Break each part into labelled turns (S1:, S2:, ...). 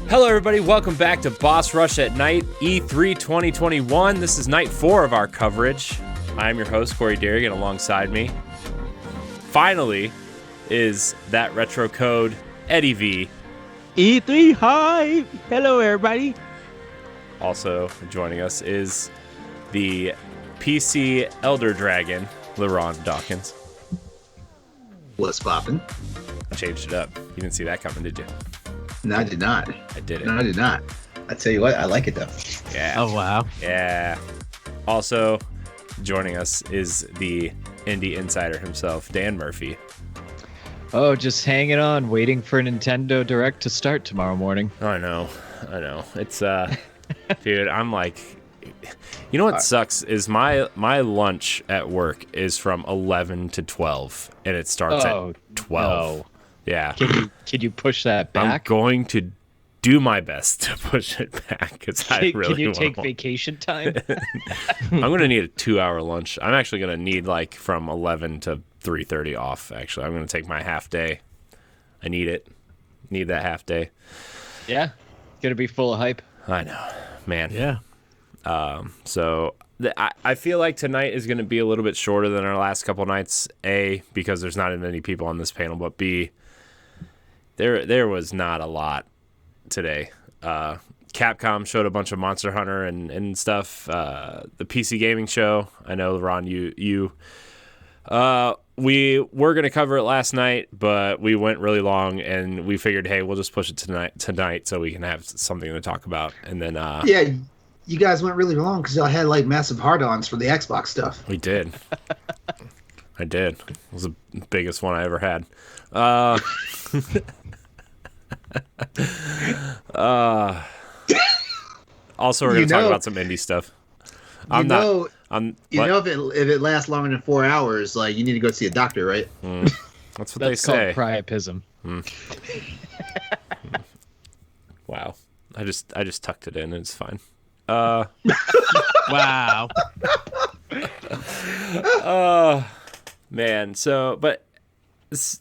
S1: Hello, everybody. Welcome back to Boss Rush at Night, E3 2021. This is night 4 of our coverage. I am your host, Corey Derrigan. Alongside me, finally, is that retro code, Eddie V.
S2: E3 hi! Hello, everybody.
S1: Also joining us is the PC Elder Dragon, LeRon Dawkins.
S3: What's poppin'?
S1: I changed it up. You didn't see that coming, did you?
S3: No, I did not.
S1: I did it.
S3: No, I did not. I tell you what, I like it though.
S1: Yeah.
S2: Oh, wow.
S1: Yeah. Also joining us is the indie insider himself, Dan Murphy.
S2: Oh, just hanging on, waiting for Nintendo Direct to start tomorrow morning.
S1: I know. It's dude, I'm like, you know what sucks is my lunch at work is from 11 to 12 and it starts at 12.
S2: No.
S1: Yeah.
S2: Can you push that back?
S1: I'm going to do my best to push it back because I really
S2: Can you take vacation time?
S1: I'm going to need a 2-hour lunch. I'm actually going to need like from 11 to 3:30 off, actually. I'm going to take my half day. I need it. Need that half day.
S2: Yeah. Gonna be full of hype.
S1: I know, man.
S2: Yeah.
S1: So I feel like tonight is going to be a little bit shorter than our last couple nights. A, because there's not as many people on this panel, but B, there was not a lot today. Capcom showed a bunch of Monster Hunter and stuff. The PC gaming show. I know, Ron, you we were going to cover it last night, but we went really long, and we figured, hey, we'll just push it tonight so we can have something to talk about. And then
S3: Yeah, you guys went really long because y'all had like massive hard-ons for the Xbox stuff.
S1: we did. I did. It was the biggest one I ever had. Also, we're going to talk about some indie stuff.
S3: If it lasts longer than 4 hours, like you need to go see a doctor, right?
S1: That's what they say.
S2: That's called priapism.
S1: Wow. I just tucked it in and it's fine.
S2: Wow.
S1: Man. So, but is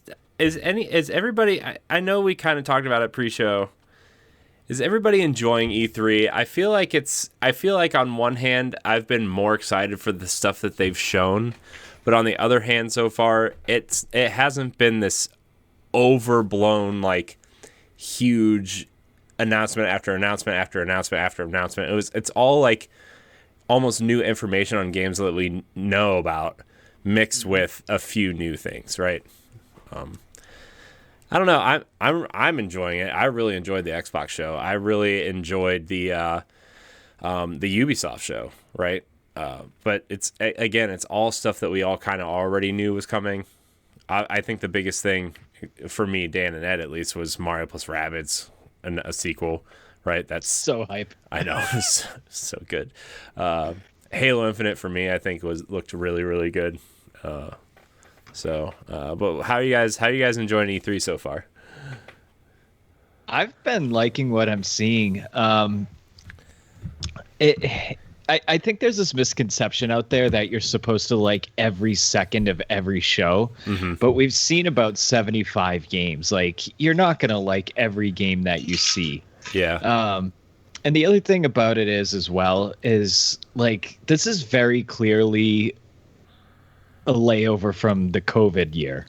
S1: everybody? I know we kind of talked about it pre-show. Is everybody enjoying E3? I feel like on one hand, I've been more excited for the stuff that they've shown, but on the other hand, so far, it hasn't been this overblown, like, huge announcement after announcement after announcement after announcement. It's all like almost new information on games that we know about mixed with a few new things, right? I don't know. I'm enjoying it. I really enjoyed the Xbox show. I really enjoyed the Ubisoft show, right? But it's all stuff that we all kind of already knew was coming. I think the biggest thing for me, Dan and Ed at least, was Mario plus Rabbids, a sequel, right? That's
S2: So hype.
S1: I know, it's so good. Halo Infinite for me, I think looked really, really good. But how are you guys enjoying E3 so far?
S2: I've been liking what I'm seeing. I think there's this misconception out there that you're supposed to like every second of every show, but we've seen about 75 games. Like, you're not going to like every game that you see.
S1: Yeah.
S2: And the other thing about it is like, this is very clearly a layover from the COVID year,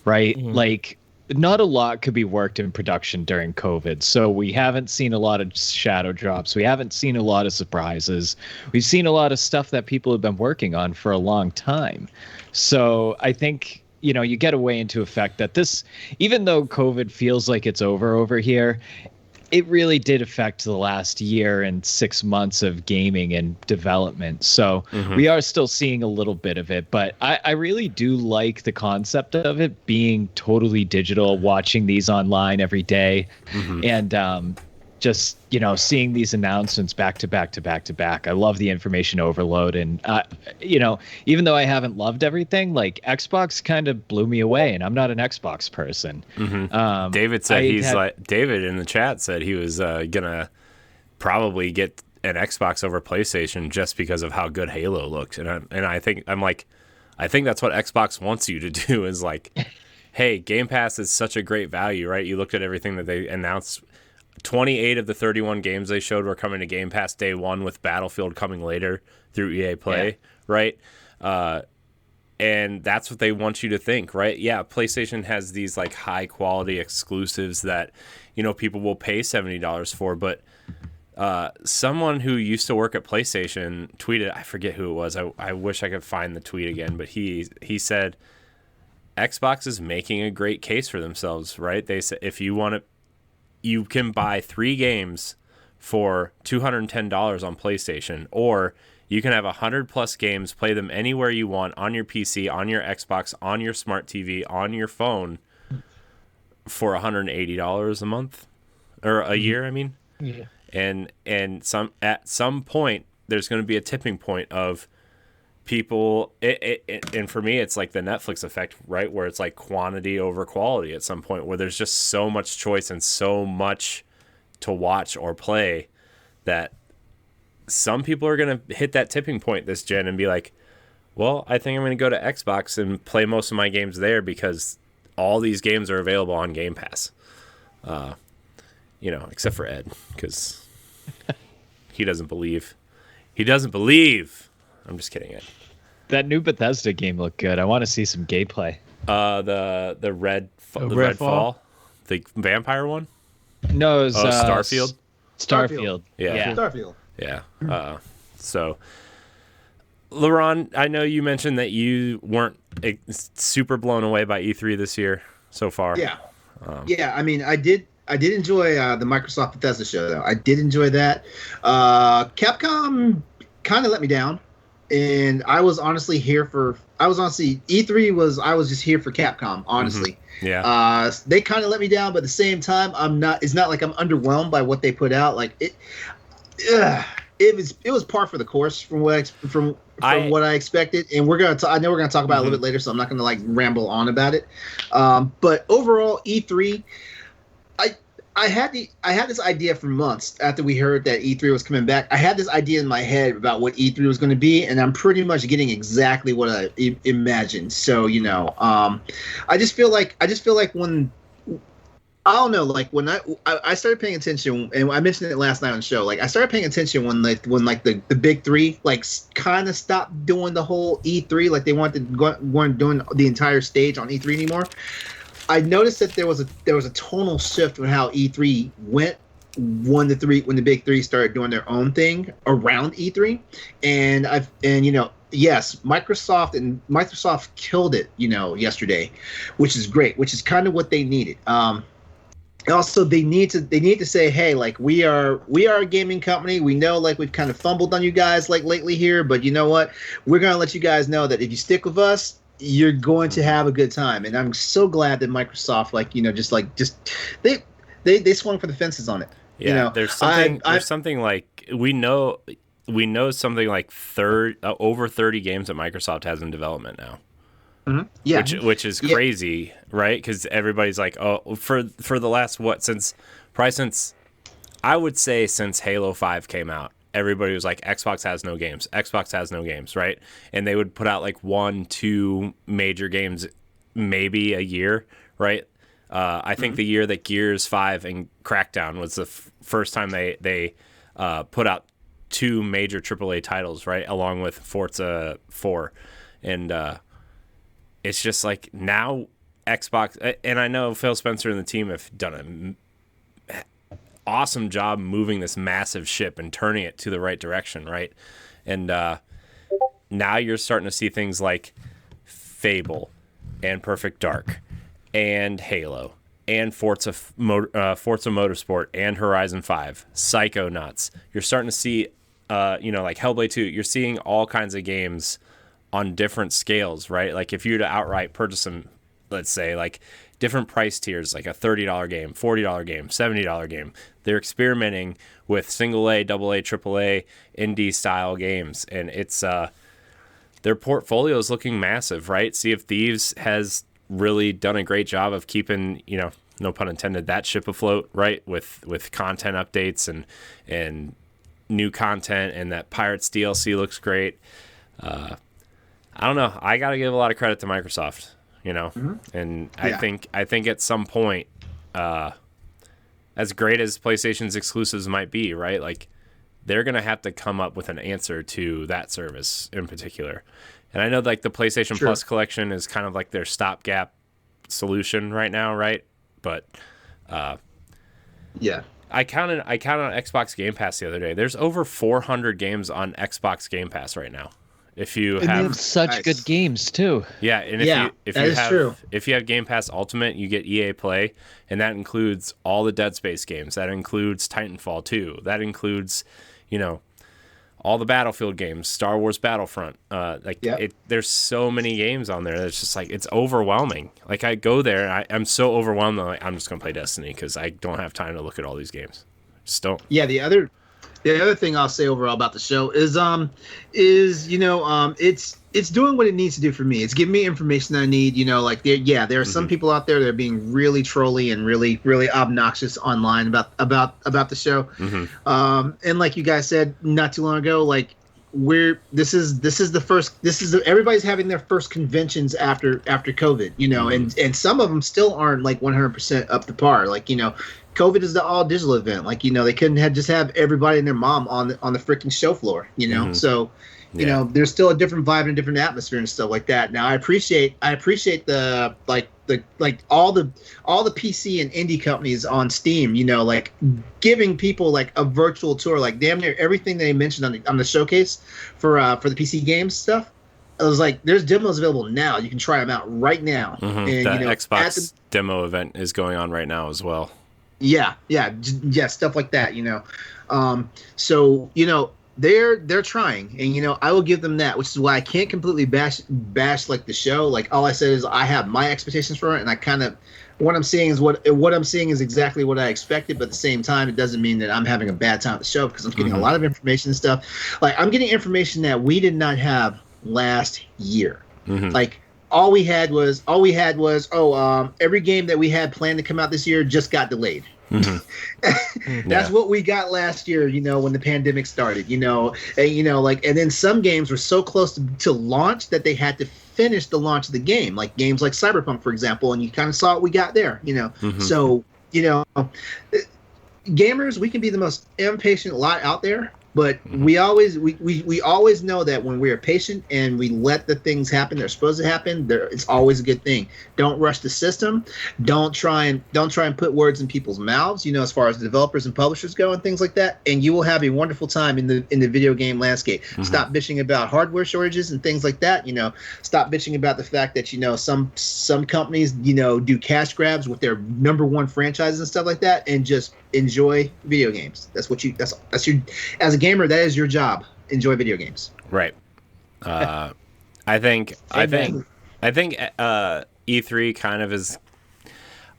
S2: right? Like, not a lot could be worked in production during COVID. So we haven't seen a lot of shadow drops. We haven't seen a lot of surprises. We've seen a lot of stuff that people have been working on for a long time. So I think, you get away into effect that this, even though COVID feels like it's over here, it really did affect the last year and 6 months of gaming and development. So we are still seeing a little bit of it, but I really do like the concept of it being totally digital, watching these online every day, and just, seeing these announcements back to back to back to back. I love the information overload. And, even though I haven't loved everything, like, Xbox kind of blew me away, and I'm not an Xbox person.
S1: David said David in the chat said he was going to probably get an Xbox over PlayStation just because of how good Halo looked. And I think that's what Xbox wants you to do is like, hey, Game Pass is such a great value, right? You looked at everything that they announced 28 of the 31 games they showed were coming to Game Pass day one, with Battlefield coming later through EA Play, right? And that's what they want you to think, right? Yeah, PlayStation has these like high quality exclusives that, you know, people will pay $70 for, but someone who used to work at PlayStation tweeted, I forget who it was. I wish I could find the tweet again, but he said Xbox is making a great case for themselves, right? They said if you want to, you can buy 3 games for $210 on PlayStation, or you can have 100 plus games, play them anywhere you want on your PC, on your Xbox, on your smart TV, on your phone for $180 a month or a year. I mean,
S2: yeah.
S1: And at some point there's going to be a tipping point of people. And for me, it's like the Netflix effect, right? Where it's like quantity over quality at some point, where there's just so much choice and so much to watch or play that some people are going to hit that tipping point this gen and be like, well, I think I'm going to go to Xbox and play most of my games there because all these games are available on Game Pass. You know, except for Ed, because he doesn't believe. He doesn't believe. I'm just kidding, Ed.
S2: That new Bethesda game looked good. I want to see some gameplay.
S1: The Redfall, the vampire one.
S2: No, it was
S1: Starfield.
S2: Starfield.
S1: Yeah.
S3: Starfield.
S1: Yeah. So, LeRon, I know you mentioned that you weren't super blown away by E3 this year so far.
S3: Yeah. Yeah. I mean, I did enjoy the Microsoft Bethesda show, though. I did enjoy that. Capcom kind of let me down, and I was honestly E3 was. I was just here for Capcom, honestly.
S1: Mm-hmm. Yeah.
S3: They kind of let me down, but at the same time, I'm not. It's not like I'm underwhelmed by what they put out. Like it. It was par for the course from what what I expected, and I know we're gonna talk about it a little bit later, so I'm not gonna like ramble on about it. But overall, E3, I had this idea for months after we heard that E3 was coming back. I had this idea in my head about what E3 was going to be, and I'm pretty much getting exactly what I imagined. So I just feel like when. I don't know, like when I started paying attention, and I mentioned it last night on the show. Like I started paying attention when the big three like kind of stopped doing the whole E3, like they weren't doing the entire stage on E3 anymore. I noticed that there was a tonal shift in how E3 went when the big three started doing their own thing around E3, yes, Microsoft killed it, yesterday, which is great, which is kind of what they needed. Also, they need to say, hey, like we are a gaming company. We know like we've kind of fumbled on you guys like lately here, but you know what? We're gonna let you guys know that if you stick with us, you're going to have a good time. And I'm so glad that Microsoft they swung for the fences on it.
S1: Yeah, there's something like we know something like over 30 games that Microsoft has in development now.
S3: Mm-hmm. Yeah,
S1: which is crazy, right? Because everybody's like, oh, for the last since I would say since Halo 5 came out, everybody was like, Xbox has no games, right? And they would put out like 1-2 major games maybe a year, right? I think the year that Gears 5 and Crackdown was the first time they put out 2 major AAA titles, right, along with Forza 4, and it's just like now Xbox, and I know Phil Spencer and the team have done an awesome job moving this massive ship and turning it to the right direction, right? And now you're starting to see things like Fable and Perfect Dark and Halo and Forza Motorsport and Horizon 5, Psychonauts. You're starting to see, like Hellblade 2. You're seeing all kinds of games on different scales, right? Like if you were to outright purchase them, let's say like different price tiers, like a $30 game, $40 game, $70 game, they're experimenting with single A, double A, triple A, indie style games, and it's their portfolio is looking massive, right? Sea of Thieves has really done a great job of keeping, no pun intended, that ship afloat, right? With content updates and new content, and that Pirates DLC looks great. I don't know. I got to give a lot of credit to Microsoft, and I think at some point, as great as PlayStation's exclusives might be, right? Like, they're going to have to come up with an answer to that service in particular. And I know like the PlayStation Plus collection is kind of like their stopgap solution right now, right? But
S3: yeah.
S1: I counted on Xbox Game Pass the other day. There's over 400 games on Xbox Game Pass right now. If you
S2: and
S1: have,
S2: they have such good games too.
S1: Yeah, and if you have Game Pass Ultimate, you get EA Play, and that includes all the Dead Space games. That includes Titanfall 2. That includes, all the Battlefield games, Star Wars Battlefront. There's so many games on there. It's just like, it's overwhelming. Like, I go there, and I'm so overwhelmed. I'm just gonna play Destiny because I don't have time to look at all these games. Just don't.
S3: Yeah, the other thing I'll say overall about the show is it's doing what it needs to do for me. It's giving me information that I need. There are some people out there that are being really trolly and really, really obnoxious online about the show.
S1: Mm-hmm.
S3: And like you guys said not too long ago, like everybody's having their first conventions after COVID, and some of them still aren't like 100% up to par. Like, COVID is the all digital event. Like, they couldn't have everybody and their mom on the freaking show floor,
S1: Mm-hmm.
S3: So, there's still a different vibe and a different atmosphere and stuff like that. Now I appreciate the all the PC and indie companies on Steam, like giving people like a virtual tour, like damn near everything they mentioned on the showcase for the PC games stuff. I was like, there's demos available now. You can try them out right now.
S1: Mm-hmm.
S3: And
S1: the Xbox demo event is going on right now as well.
S3: Yeah, stuff like that, So, they're trying, and I will give them that, which is why I can't completely bash like the show. Like, all I said is I have my expectations for it, and I kind of what I'm seeing is exactly what I expected, but at the same time, it doesn't mean that I'm having a bad time at the show because I'm getting a lot of information and stuff. Like, I'm getting information that we did not have last year.
S1: Mm-hmm.
S3: Like, all we had was every game that we had planned to come out this year just got delayed.
S1: Mm-hmm.
S3: That's what we got last year, when the pandemic started, and then some games were so close to launch that they had to finish the launch of the game, like games like Cyberpunk, for example, and you kind of saw what we got there,
S1: Mm-hmm.
S3: So, gamers, we can be the most impatient lot out there. But we always know that when we are patient and we let the things happen they're supposed to happen, it's always a good thing. Don't rush the system. Don't try and put words in people's mouths, as far as the developers and publishers go and things like that. And you will have a wonderful time in the video game landscape. Mm-hmm. Stop bitching about hardware shortages and things like that. Stop bitching about the fact that some companies do cash grabs with their number one franchises and stuff like that, and just enjoy video games. That's your, as a gamer, that is your job. Enjoy video games.
S1: Right. I think E3 kind of is.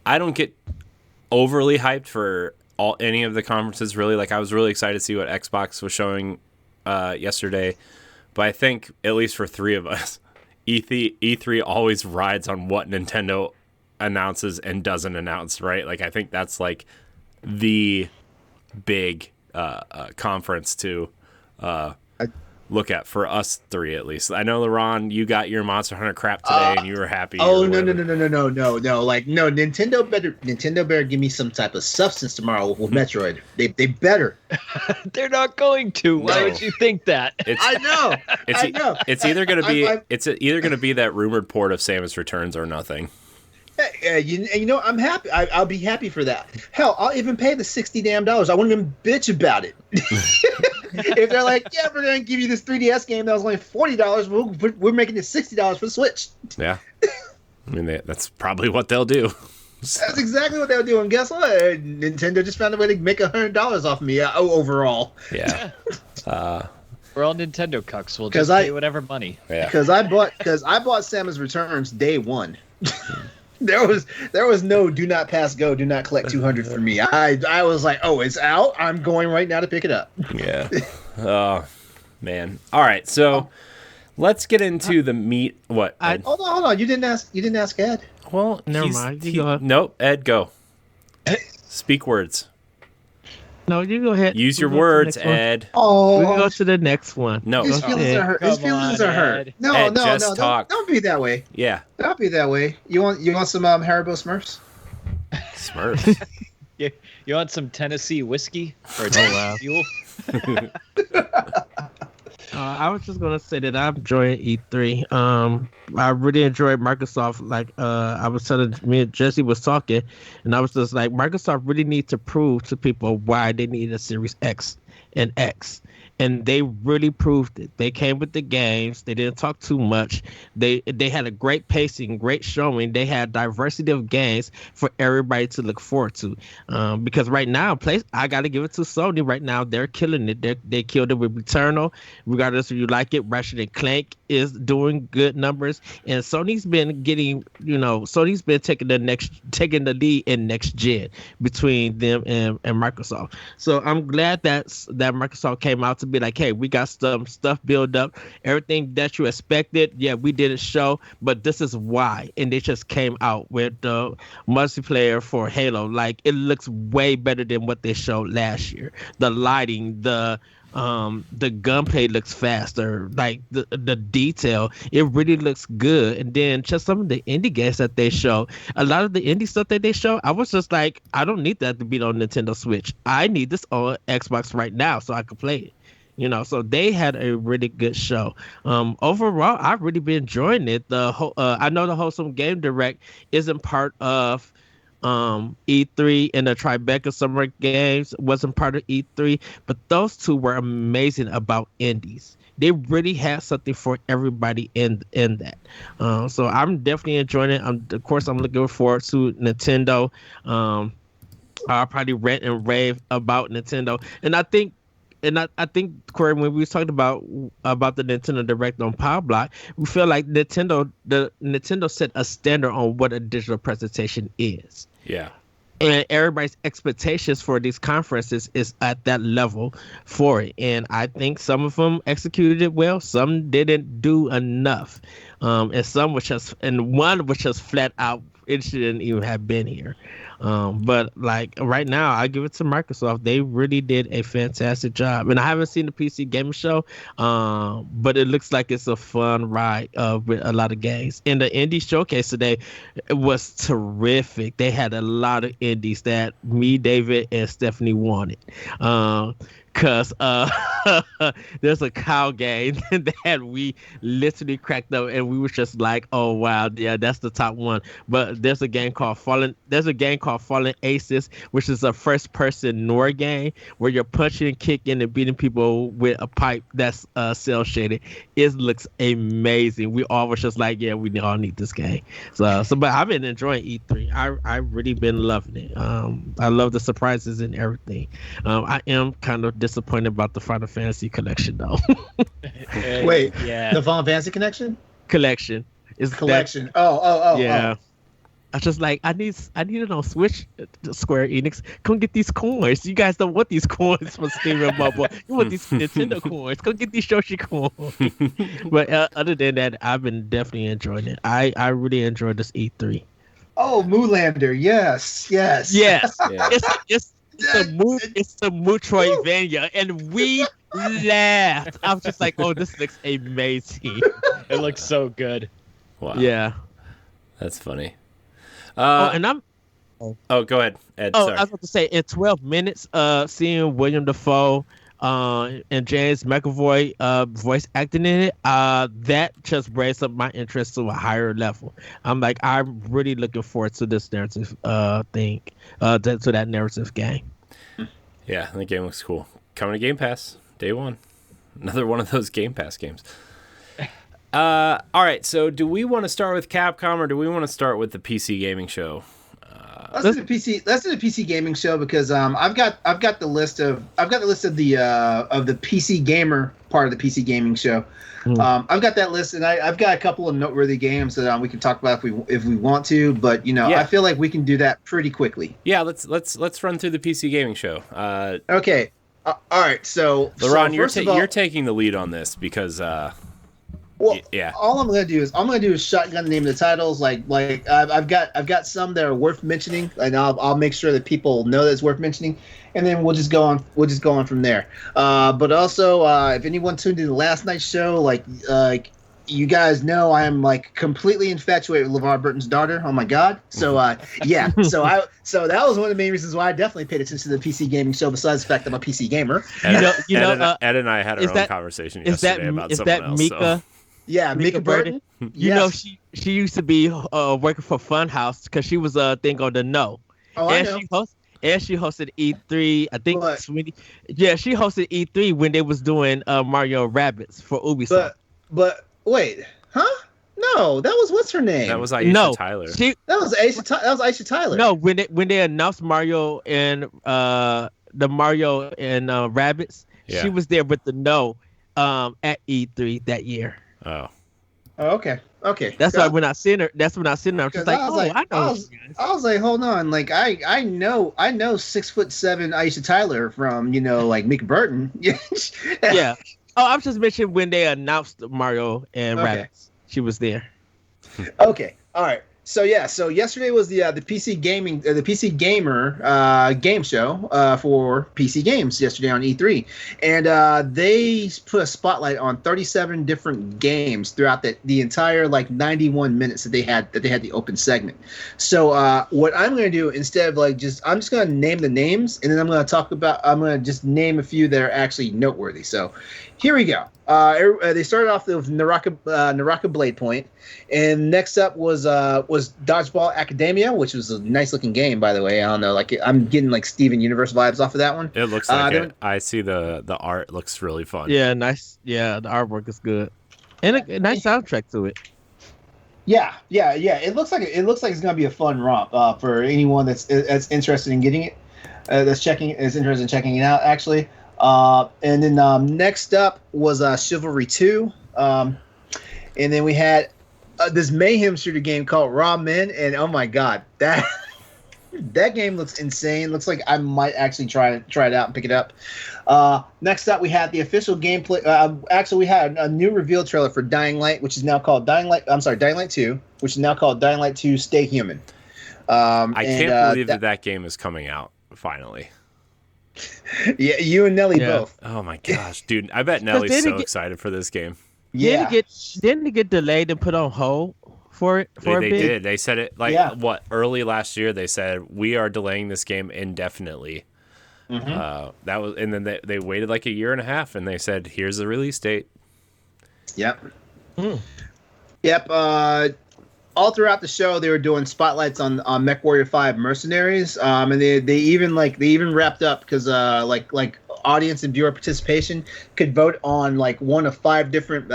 S1: I don't get overly hyped for any of the conferences really. Like, I was really excited to see what Xbox was showing yesterday, but I think at least for three of us, E3 always rides on what Nintendo announces and doesn't announce. Right. Like, I think that's like the big conference to look at for us three, at least. I know, LeRon, you got your Monster Hunter crap today and you were happy.
S3: Oh, no. Like, no, Nintendo better give me some type of substance tomorrow with Metroid. They better.
S2: They're not going to. Why would you think that?
S3: I know.
S1: It's either going to be that rumored port of Samus Returns or nothing.
S3: I'm happy. I'll be happy for that. Hell, I'll even pay the $60 I won't even bitch about it. If they're like, yeah, we're gonna give you this 3DS game that was only $40, we're making it $60 for the Switch.
S1: Yeah, I mean that's probably what they'll do.
S3: So. That's exactly what they'll do. And guess what? Nintendo just found a way to make $100 off of me overall.
S1: Yeah.
S2: We're all Nintendo cucks. We'll just pay whatever money.
S1: Yeah.
S3: Because I bought Samus Returns day one. There was no do not pass go, do not collect 200 for me. I was like, oh, it's out. I'm going right now to pick it up.
S1: Yeah. Oh, man. All right. So let's get into the meat. What?
S3: Hold on. You didn't ask Ed.
S1: Well,
S4: never mind.
S1: Nope. Ed, go. Speak words.
S4: No, you go ahead.
S1: Use your words, Ed.
S3: Oh,
S4: we can go to the next one.
S1: No,
S3: his feelings are hurt. His feelings are hurt. No,
S1: Ed,
S3: no.
S1: Talk.
S3: Don't be that way.
S1: Yeah.
S3: Don't be that way. You want some Haribo Smurfs?
S1: Smurfs.
S2: You want some Tennessee whiskey or
S4: wow.
S2: fuel?
S4: I was just gonna say that I'm enjoying E3. I really enjoyed Microsoft. Like, I was telling me and Jesse was talking, and I was just like, Microsoft really needs to prove to people why they need a Series X and X. And they really proved it. They came with the games. They didn't talk too much. They had a great pacing, great showing. They had diversity of games for everybody to look forward to. Because right now, I got to give it to Sony. Right now, they're killing it. They killed it with Returnal. Regardless if you like it, Ratchet and Clank is doing good numbers. And Sony's been getting, Sony's been taking the lead in next gen between them and Microsoft. So I'm glad that Microsoft came out to be like, hey, we got some stuff built up, everything that you expected. Yeah, we didn't show, but this is why. And they just came out with the multiplayer for Halo. Like, it looks way better than what they showed last year. The lighting, the gunplay looks faster, like the detail, it really looks good. And then just some of the indie games that they show, a lot of the indie stuff that they show, I was just like, I don't need that to be on Nintendo Switch. I need this on Xbox right now so I can play it. So they had a really good show. Overall, I've really been enjoying it. The whole, I know the Wholesome Game Direct isn't part of E3, and the Tribeca Summer Games wasn't part of E3, but those two were amazing about indies. They really had something for everybody in that. So I'm definitely enjoying it. Of course, I'm looking forward to Nintendo. I'll probably rant and rave about Nintendo, and I think, Corey, when we was talking about the Nintendo Direct on Power Block, we feel like Nintendo set a standard on what a digital presentation is.
S1: Yeah.
S4: And everybody's expectations for these conferences is at that level for it. And I think some of them executed it well. Some didn't do enough. And one was just flat out, it shouldn't even have been here. But like right now, I give it to Microsoft. They really did a fantastic job. And I haven't seen the PC gaming show, but it looks like it's a fun ride with a lot of games. And the indie showcase today was terrific. They had a lot of indies that me, David, and Stephanie wanted. Because there's a cow game that we literally cracked up, and we were just like, oh wow, yeah, that's the top one. But there's a game called Fallen Aces, which is a first person Nor game where you're punching, kicking, and beating people with a pipe that's cell shaded. It looks amazing. We all were just like, yeah, we all need this game. So but I've been enjoying E3. I really been loving it. I love the surprises and everything. I am kind of disappointed about the Final Fantasy collection though.
S3: Wait,
S2: yeah,
S3: the Final Fantasy collection
S4: is
S3: collection. Oh.
S4: Yeah. I was just like, I need it on Switch. Square Enix, come get these coins. You guys don't want these coins from Steam and Bubble. You want these Nintendo coins. Come get these Yoshi coins. But other than that, I've been definitely enjoying it. I really enjoyed this E3.
S3: Oh, Moolander, yes.
S4: Yeah. It's the Metroidvania, and we laughed. I was just like, oh, this looks amazing.
S2: It looks so good.
S1: Wow.
S4: Yeah.
S1: That's funny.
S4: And I'm.
S1: Oh, go ahead, Ed.
S4: Oh,
S1: sorry.
S4: I was about to say, in 12 minutes, seeing William Dafoe and James McAvoy voice acting in it, that just raised up my interest to a higher level. I'm like, I'm really looking forward to this narrative thing, to that narrative game.
S1: Yeah, the game looks cool. Coming to Game Pass, day one. Another one of those Game Pass games. All right, so do we want to start with Capcom or do we want to start with the PC gaming show?
S3: Let's do the PC gaming show because I've got the list of the PC gamer part of the PC gaming show. I've got that list, and I've got a couple of noteworthy games that we can talk about if we want to. But I feel like we can do that pretty quickly.
S1: Yeah, let's run through the PC gaming show.
S3: Okay, all right. So
S1: LeRon, you're taking the lead on this because.
S3: Well,
S1: yeah.
S3: All I'm gonna do is shotgun the name of the titles. Like I've got some that are worth mentioning, and I'll make sure that people know that it's worth mentioning, and then we'll just go on from there. But also, if anyone tuned in the last night's show, you guys know I am like completely infatuated with LeVar Burton's daughter. Oh my god! So yeah, so that was one of the main reasons why I definitely paid attention to the PC gaming show. Besides the fact that I'm a PC gamer,
S1: Ed and I had our own conversation yesterday about someone else.
S4: Mika?
S1: So.
S3: Yeah, Mika Burton.
S4: You know, she used to be working for Funhouse because she was a thing on the No.
S3: Oh,
S4: and
S3: I know.
S4: She hosted E3. I think she hosted E3 when they was doing Mario Rabbids for Ubisoft.
S3: But wait, huh? No, that was what's her name?
S1: That was Aisha Tyler.
S3: That was Aisha Tyler.
S4: No, when they announced Mario and the Mario and Rabbids, she was there with the No at E3 that year.
S1: Oh,
S3: okay.
S4: That's why when I seen her, I'm just like, I know.
S3: I was like, hold on, like I know 6'7" Aisha Tyler from like Mika Burton.
S4: Yeah. Oh, I'm just mentioning when they announced Mario and Rabbids, she was there.
S3: Okay. All right. So yesterday was the PC gaming the PC gamer game show for PC games yesterday on E3, and they put a spotlight on 37 different games throughout the entire 91 minutes that they had the open segment. So what I'm going to do instead of I'm just going to name the names, and then I'm going to just name a few that are actually noteworthy. So here we go. They started off with Naraka Blade Point, and next up was Dodgeball Academia, which was a nice looking game, by the way. I don't know, I'm getting Steven Universe vibes off of that one.
S1: It looks like it. I see the art looks really fun.
S4: Yeah, nice. Yeah, the artwork is good, and a nice soundtrack to it.
S3: Yeah. It looks like it's gonna be a fun romp for anyone that's interested in getting it, is interested in checking it out actually. And then next up was Chivalry 2. And then we had this mayhem shooter game called Raw Men, and oh my god, that game looks insane. Looks like I might actually try it out and pick it up. Next up, we had the official gameplay. Actually, we had a new reveal trailer for Dying Light, which is now called Dying Light 2, which is now called Dying Light 2 Stay Human.
S1: I can't believe that game is coming out finally.
S3: Yeah, you and Nelly both.
S1: Oh my gosh, dude! I bet Nelly's so excited for this game.
S3: Yeah,
S4: didn't it get delayed and put on hold for a bit?
S1: They did. They said it early last year. They said we are delaying this game indefinitely. Mm-hmm. That was, and then they waited a year and a half, and they said, "Here's the release date."
S3: Yep. Yep. All throughout the show, they were doing spotlights on MechWarrior 5 Mercenaries, and they even wrapped up because audience and viewer participation could vote on one of 5 different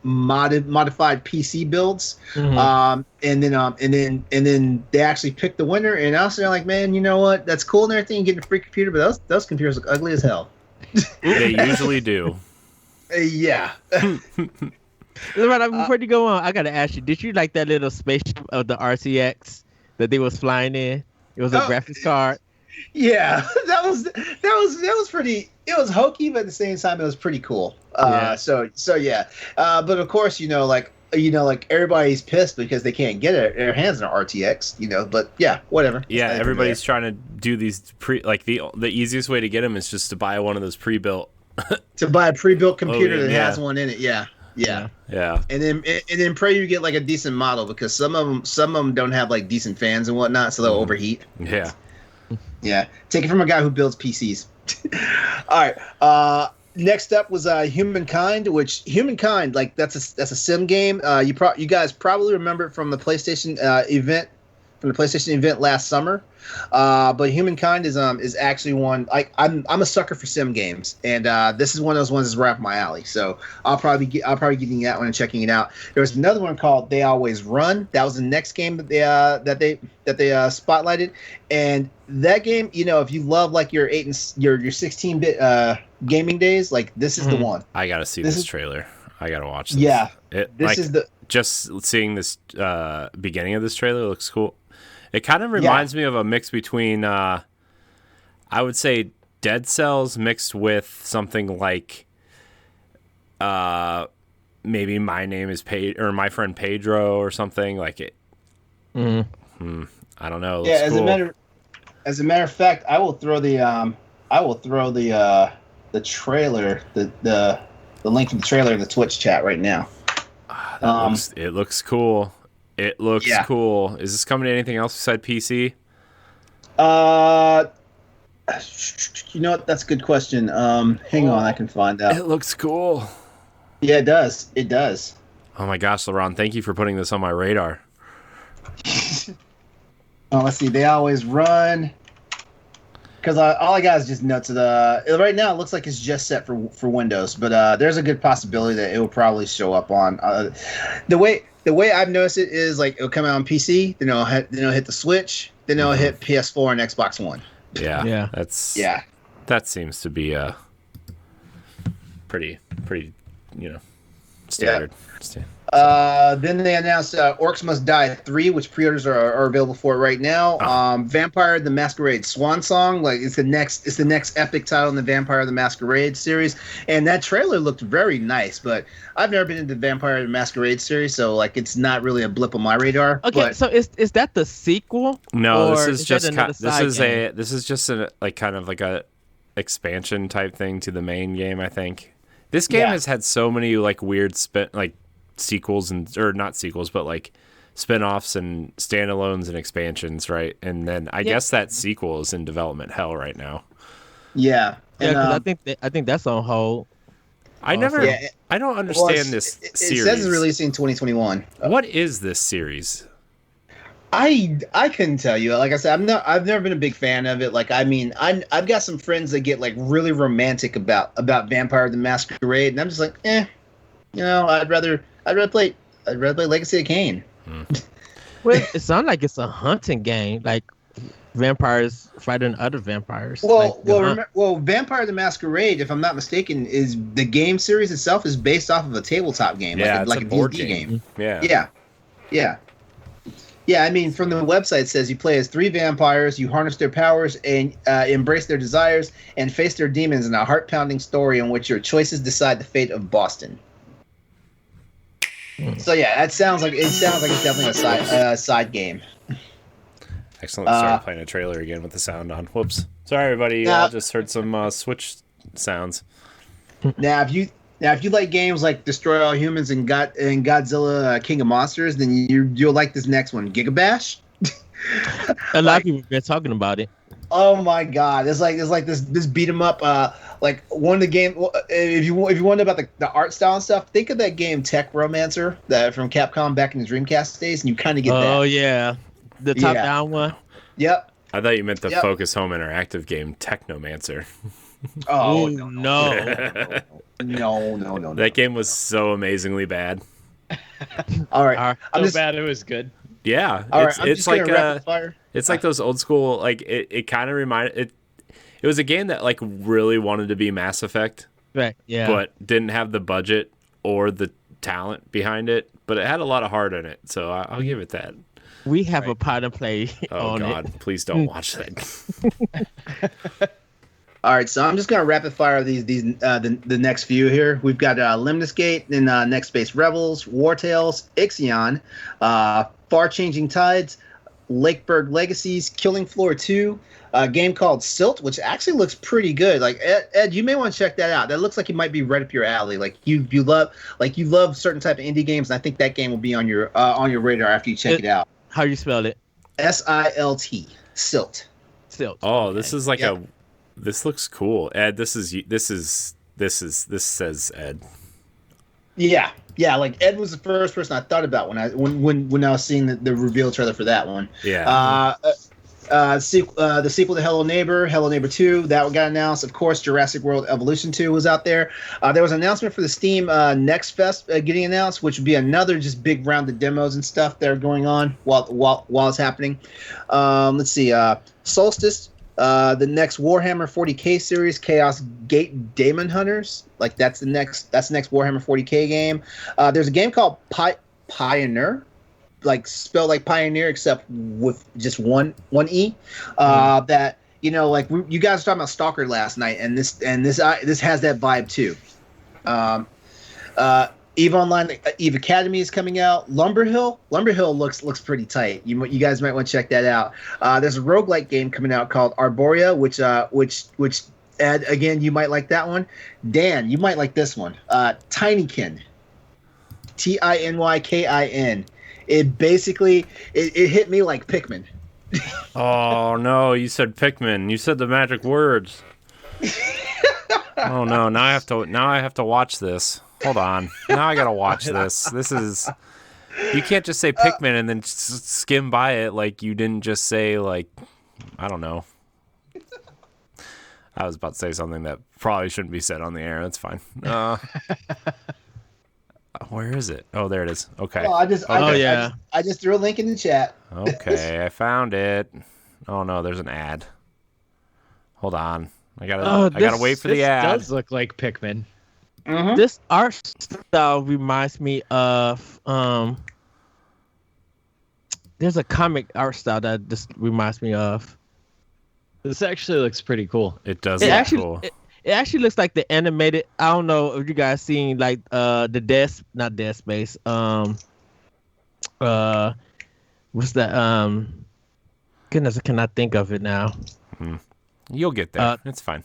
S3: modified PC builds, and then they actually picked the winner. And also they're like, man, you know what? That's cool and everything, getting a free computer, but those computers look ugly as hell.
S1: They usually do.
S3: Yeah.
S4: Before you go on, I gotta ask you: did you like that little spaceship of the RCX that they was flying in? It was a graphics card.
S3: Yeah, that was pretty. It was hokey, but at the same time, it was pretty cool. So yeah. But of course, everybody's pissed because they can't get their hands on an RTX. But yeah, whatever.
S1: Yeah, everybody's trying to do these the easiest way to get them is just to buy one of those pre-built.
S3: To buy a pre-built computer that has one in it. Yeah.
S1: Yeah.
S3: And then pray you get a decent model, because some of them don't have decent fans and whatnot, so they'll overheat.
S1: Yeah.
S3: Yeah. Take it from a guy who builds PCs. All right. Next up was Humankind, which that's a sim game. You guys probably remember it from the PlayStation event last summer. But Humankind is actually one. I'm a sucker for sim games, and this is one of those ones that's right up my alley. So I'll probably getting that one and checking it out. There was another one called They Always Run. That was the next game that they spotlighted, and that game, if you love your 8 and your 16-bit gaming days, this is the one.
S1: I gotta see this trailer. I gotta watch this.
S3: Yeah,
S1: just seeing this beginning of this trailer looks cool. It kind of reminds me of a mix between, I would say, Dead Cells mixed with something like, maybe My Name Is or My Friend Pedro or something like it. Mm-hmm. I don't know.
S3: Yeah, as a matter of fact, I will throw the trailer, the link to the trailer in the Twitch chat right now.
S1: It looks cool. It looks cool. Is this coming to anything else besides PC?
S3: You know what? That's a good question. Hang on, I can find out.
S1: It looks cool.
S3: Yeah, it does. It does.
S1: Oh my gosh, LeRon, thank you for putting this on my radar.
S3: Let's see. They always run. Because all I got is just nuts. Right now, it looks like it's just set for Windows, but there's a good possibility that it will probably show up on. The way I've noticed it is like it'll come out on PC, then it'll hit the Switch, then it'll hit PS4 and Xbox One.
S1: Yeah.
S3: Yeah.
S1: That seems to be pretty standard.
S3: Then they announced Orcs Must Die 3, which pre-orders are available for right now. Vampire the Masquerade Swan Song, like it's the next epic title in the Vampire the Masquerade series, and that trailer looked very nice. But I've never been into the Vampire the Masquerade series, so like it's not really a blip on my radar.
S4: Okay, so is that the sequel?
S1: No, this is just this is just a kind of like a expansion type thing to the main game. I think this game has had so many like weird sequels or not sequels, but like spin-offs and standalones and expansions, right? And then I guess that sequel is in development hell right now.
S3: Yeah,
S4: because I think that's on hold.
S1: I don't understand this series.
S3: It says it's releasing 2021.
S1: What is this series?
S3: I couldn't tell you. Like I said, I've never been a big fan of it. Like, I mean, I've got some friends that get like really romantic about Vampire the Masquerade, and I'm just like, I'd rather play Legacy of Kain.
S4: Well, it sounds like it's a hunting game, like vampires fighting other vampires.
S3: Well, Vampire the Masquerade, if I'm not mistaken, is the game series itself is based off of a tabletop game, like a board game. Yeah, I mean, from the website it says you play as 3 vampires, you harness their powers and embrace their desires and face their demons in a heart-pounding story in which your choices decide the fate of Boston. So yeah, it sounds like it's definitely a side game.
S1: Excellent. Start playing a trailer again with the sound on. Whoops. Sorry, everybody. You all just heard some Switch sounds.
S3: Now, if you like games like Destroy All Humans and Godzilla King of Monsters, then you'll like this next one, Giga Bash.
S4: A lot of people have been talking about it.
S3: Oh my god, it's like this beat 'em up. Like one of the game. If you wonder about the art style and stuff, think of that game Tech Romancer that from Capcom back in the Dreamcast days, and you kind of get that.
S4: Oh yeah, the top down one.
S3: Yep.
S1: I thought you meant the Focus Home Interactive game Technomancer.
S3: Oh
S4: no.
S1: That game was so amazingly bad.
S3: All right,
S2: bad it was good.
S1: Yeah, it's like it's like those old school. Like it kind of reminded it. It was a game that like really wanted to be Mass Effect,
S4: right? Yeah,
S1: but didn't have the budget or the talent behind it. But it had a lot of heart in it, so I'll give it that.
S4: We have a pot and play.
S1: Oh God, please don't watch that.
S3: All right, so I'm just gonna rapid fire these the next few here. We've got Lemnis Gate, then Next Space Rebels, War Tales, Ixion, Far Changing Tides, Lakeburg Legacies, Killing Floor 2, a game called Silt, which actually looks pretty good. Like Ed, you may want to check that out. That looks like it might be right up your alley. Like you love certain type of indie games, and I think that game will be on your radar after you check it out.
S4: How you spell it?
S3: SILT. Silt.
S4: Silt.
S1: Oh, this is like this looks cool. Ed, this says Ed.
S3: Yeah. Like Ed was the first person I thought about when I was seeing the reveal trailer for that one.
S1: Yeah.
S3: The sequel to Hello Neighbor 2, that one got announced. Of course, Jurassic World Evolution 2 was out there. There was an announcement for the Steam Next Fest getting announced, which would be another just big round of demos and stuff that are going on while it's happening. Let's see. Solstice. The next Warhammer 40K series, Chaos Gate Daemon Hunters. Like that's the next Warhammer 40K game. There's a game called Pioneer, like spelled like Pioneer except with just one E. That like you guys were talking about Stalker last night, and this has that vibe too. EVE Online, EVE Academy is coming out. Lumberhill looks pretty tight. You guys might want to check that out. There's a roguelike game coming out called Arborea, which Ed, again, you might like that one. Dan, you might like this one. Tinykin. Tinykin. It basically it hit me like Pikmin.
S1: Oh no, you said Pikmin. You said the magic words. Oh no, now I have to watch this. Hold on. Now I gotta watch this. This is. You can't just say Pikmin and then skim by it like you didn't just say, like, I don't know. I was about to say something that probably shouldn't be said on the air. That's fine. Where is it? Oh, there it is. Okay.
S3: Oh, I just threw a link in the chat.
S1: Okay, I found it. Oh no, there's an ad. Hold on. I gotta wait for the ad.
S2: This does look like Pikmin.
S3: Mm-hmm.
S4: This art style reminds me of there's a comic art style that just reminds me of.
S2: This actually looks pretty cool.
S1: It does look cool.
S4: It actually looks like the animated. I don't know if you guys seen like not Dead Space. What's that? Goodness, I cannot think of it now.
S1: You'll get there. It's fine.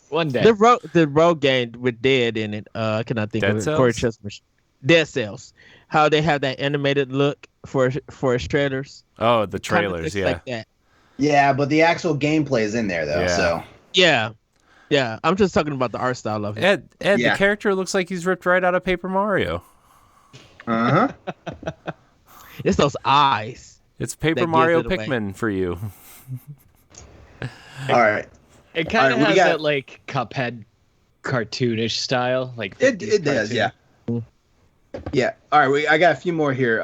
S2: One day.
S4: The road game with Dead in it. I cannot think
S1: Dead
S4: of it.
S1: Cells?
S4: Dead Cells. How they have that animated look for its trailers.
S1: Oh, the trailers, yeah.
S4: Like that.
S3: Yeah, but the actual gameplay is in there though.
S1: Yeah.
S3: So
S4: yeah. I'm just talking about the art style of it.
S1: Ed, the character looks like he's ripped right out of Paper Mario.
S4: It's those eyes.
S1: It's Paper Mario Pikmin for you.
S3: All right.
S2: It kind of has that like Cuphead cartoonish style. Like
S3: it does, yeah. Yeah. All right. I got a few more here.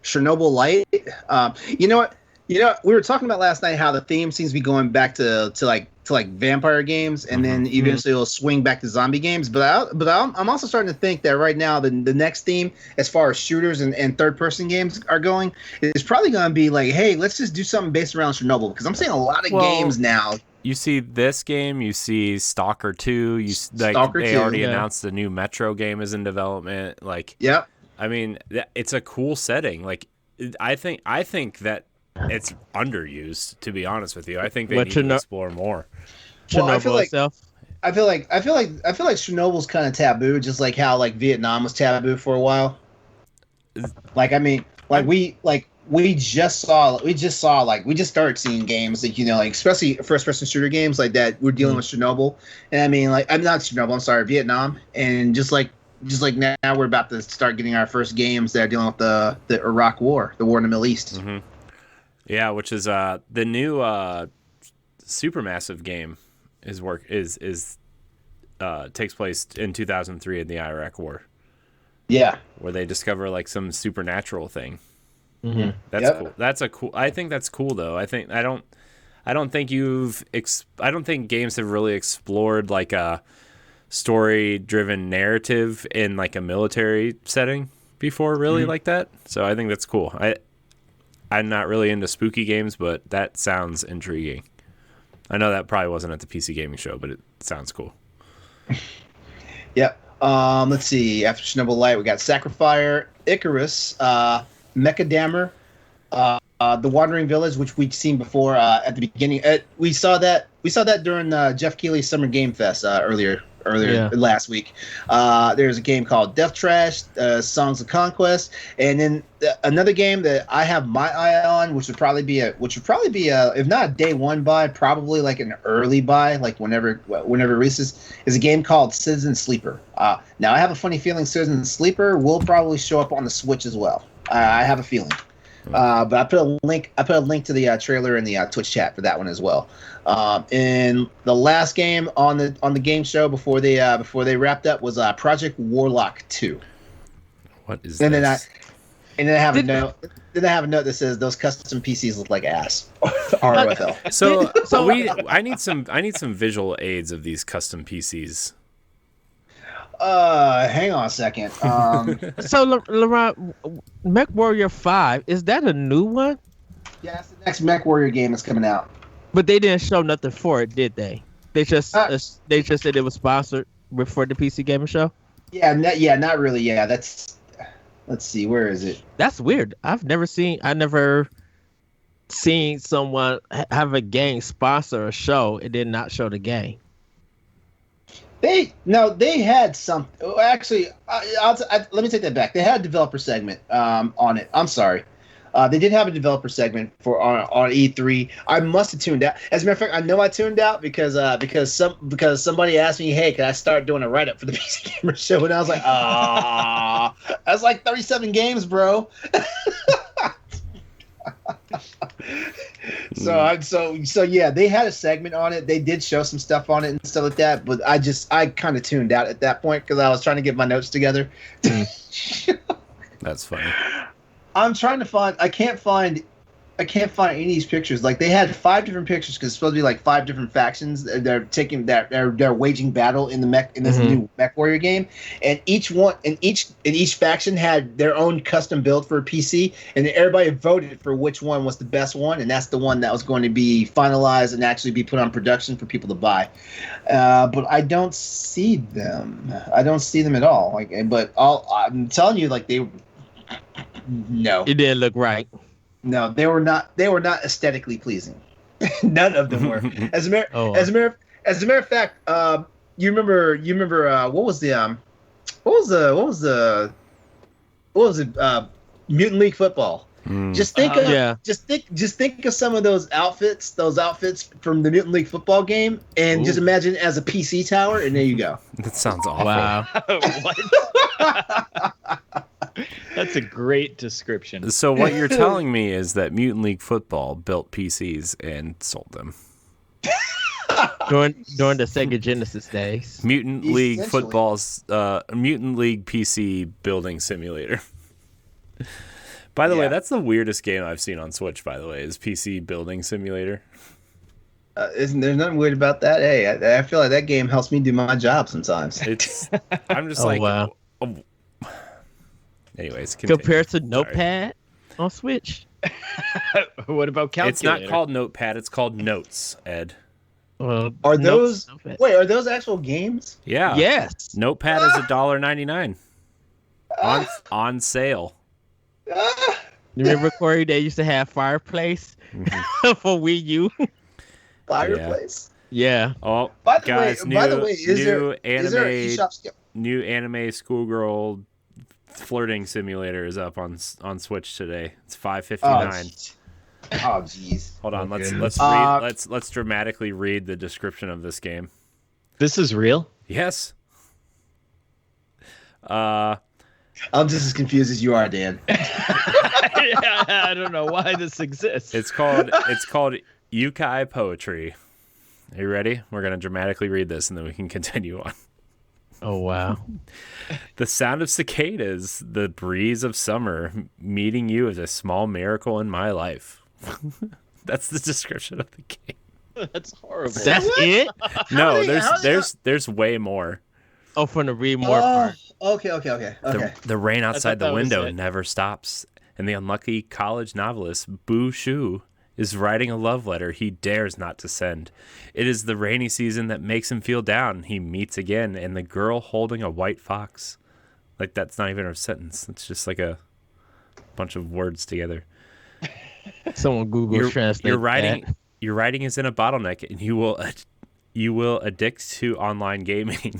S3: Chernobyl Light. You know what? We were talking about last night how the theme seems to be going back to vampire games, and then eventually it'll swing back to zombie games. But I'm also starting to think that right now the next theme, as far as shooters and third person games are going, is probably going to be like, hey, let's just do something based around Chernobyl, because I'm seeing a lot of games now.
S1: You see this game, you see Stalker 2, they already announced the new Metro game is in development. Like,
S3: yep.
S1: I mean, it's a cool setting. Like, I think that it's underused, to be honest with you. I think they need to explore more.
S3: Well, I feel like Chernobyl's kind of taboo, just like how like Vietnam was taboo for a while. Like, I mean, like we just started seeing games like, like especially first person shooter games like that. We're dealing with Chernobyl, and I mean, like, I'm not Chernobyl. I'm sorry, Vietnam, and just like now we're about to start getting our first games that are dealing with the Iraq War, the war in the Middle East.
S1: Mm-hmm. Yeah, which is the new Supermassive game takes place in 2003 in the Iraq War.
S3: Yeah,
S1: where they discover like some supernatural thing.
S3: Mm-hmm.
S1: That's cool. I think that's cool though. I don't think games have really explored like a story-driven narrative in like a military setting before, really, like that. So I think that's cool. I'm not really into spooky games, but that sounds intriguing. I know that probably wasn't at the PC Gaming Show, but it sounds cool.
S3: Yep. Let's see. After Chernobyl Light, we got Sacrifier, Icarus, Mechadammer, The Wandering Village, which we'd seen before at the beginning. We saw that during Jeff Keighley's Summer Game Fest earlier last week. There's a game called Death Trash, Songs of Conquest, and then another game that I have my eye on, which would probably be if not a day one buy, probably like an early buy, like whenever it releases, is a game called Citizen Sleeper. Now I have a funny feeling Citizen Sleeper will probably show up on the Switch as well. I have a feeling. But I put a link to the trailer in the Twitch chat for that one as well. And the last game on the game show before they wrapped up was Project Warlock 2.
S1: What is
S3: and
S1: this?
S3: Then I have a note. Then I have a note that says those custom PCs look like ass. ROFL.
S1: So I need some visual aids of these custom PCs.
S3: Hang on a second.
S4: So LeRon, Mech Warrior 5, is that a new one?
S3: Yeah, it's the next Mech Warrior game that's coming out.
S4: But they didn't show nothing for it, did they? They just said it was sponsored for the PC Gaming Show.
S3: Yeah, not really. Yeah, let's see, where is it?
S4: That's weird. I never seen someone have a game sponsor a show and then not show the game.
S3: They had some. Actually, let me take that back. They had a developer segment on it. I'm sorry. They did have a developer segment for on E3. I must have tuned out. As a matter of fact, I know I tuned out because somebody asked me, "Hey, can I start doing a write up for the PC Gamer Show?" And I was like, "Ah, that's like 37 games, bro." So yeah, they had a segment on it. They did show some stuff on it and stuff like that. But I kind of tuned out at that point because I was trying to get my notes together.
S1: That's funny.
S3: I'm trying to find. I can't find any of these pictures. Like they had 5 different pictures because it's supposed to be like 5 different factions. They're waging battle in this new Mech Warrior game, and each faction had their own custom build for a PC, and everybody voted for which one was the best one, and that's the one that was going to be finalized and actually be put on production for people to buy. But I don't see them. I don't see them at all. I'm telling you, like no,
S4: It didn't look right.
S3: No, they were not aesthetically pleasing. None of them were. As a matter of fact, you remember what was Mutant League Football? Just think of some of those outfits from the Mutant League Football game, and just imagine it as a PC tower, and there you go.
S1: That sounds awful.
S4: Wow.
S2: What? That's a great description.
S1: So what you're telling me is that Mutant League Football built PCs and sold them.
S4: during the Sega Genesis days.
S1: Mutant League Football's Mutant League PC building simulator. By the way, that's the weirdest game I've seen on Switch, by the way, is PC building simulator.
S3: There's nothing weird about that. Hey, I feel like that game helps me do my job sometimes.
S1: I'm just
S4: wow.
S1: Anyways, continue.
S4: Compared to Notepad on Switch.
S2: What about calculator?
S1: It's not called Notepad, it's called Notes, Ed.
S3: Are those actual games?
S1: Yeah.
S4: Yes.
S1: Notepad is $1.99 on sale.
S4: You remember, Corey, they used to have Fireplace for Wii U?
S3: Fireplace?
S4: Yeah.
S1: Oh,
S3: by the
S1: guys,
S3: way, is there an eShop skill?
S1: New anime schoolgirl flirting simulator is up on Switch today. It's $5.59.
S3: Oh jeez.
S1: Hold on, let's dramatically read the description of this game.
S2: This is real?
S1: Yes.
S3: I'm just as confused as you are, Dan.
S2: I don't know why this exists.
S1: It's called Yukai Poetry. Are you ready? We're gonna dramatically read this and then we can continue on.
S4: Oh wow.
S1: The sound of cicadas, the breeze of summer, meeting you is a small miracle in my life. That's the description of the game.
S2: That's horrible.
S4: That's it?
S1: No, there's way more.
S4: Oh, from the read more part.
S3: Okay.
S1: The rain outside the
S2: that was
S1: window
S2: it.
S1: never stops, and the unlucky college novelist Bu Shu is writing a love letter he dares not to send. It is the rainy season that makes him feel down. He meets again, and the girl holding a white fox. Like, that's not even a sentence. It's just like a bunch of words together.
S4: Someone Google Translate.
S1: Your writing is in a bottleneck, and you will addict to online gaming.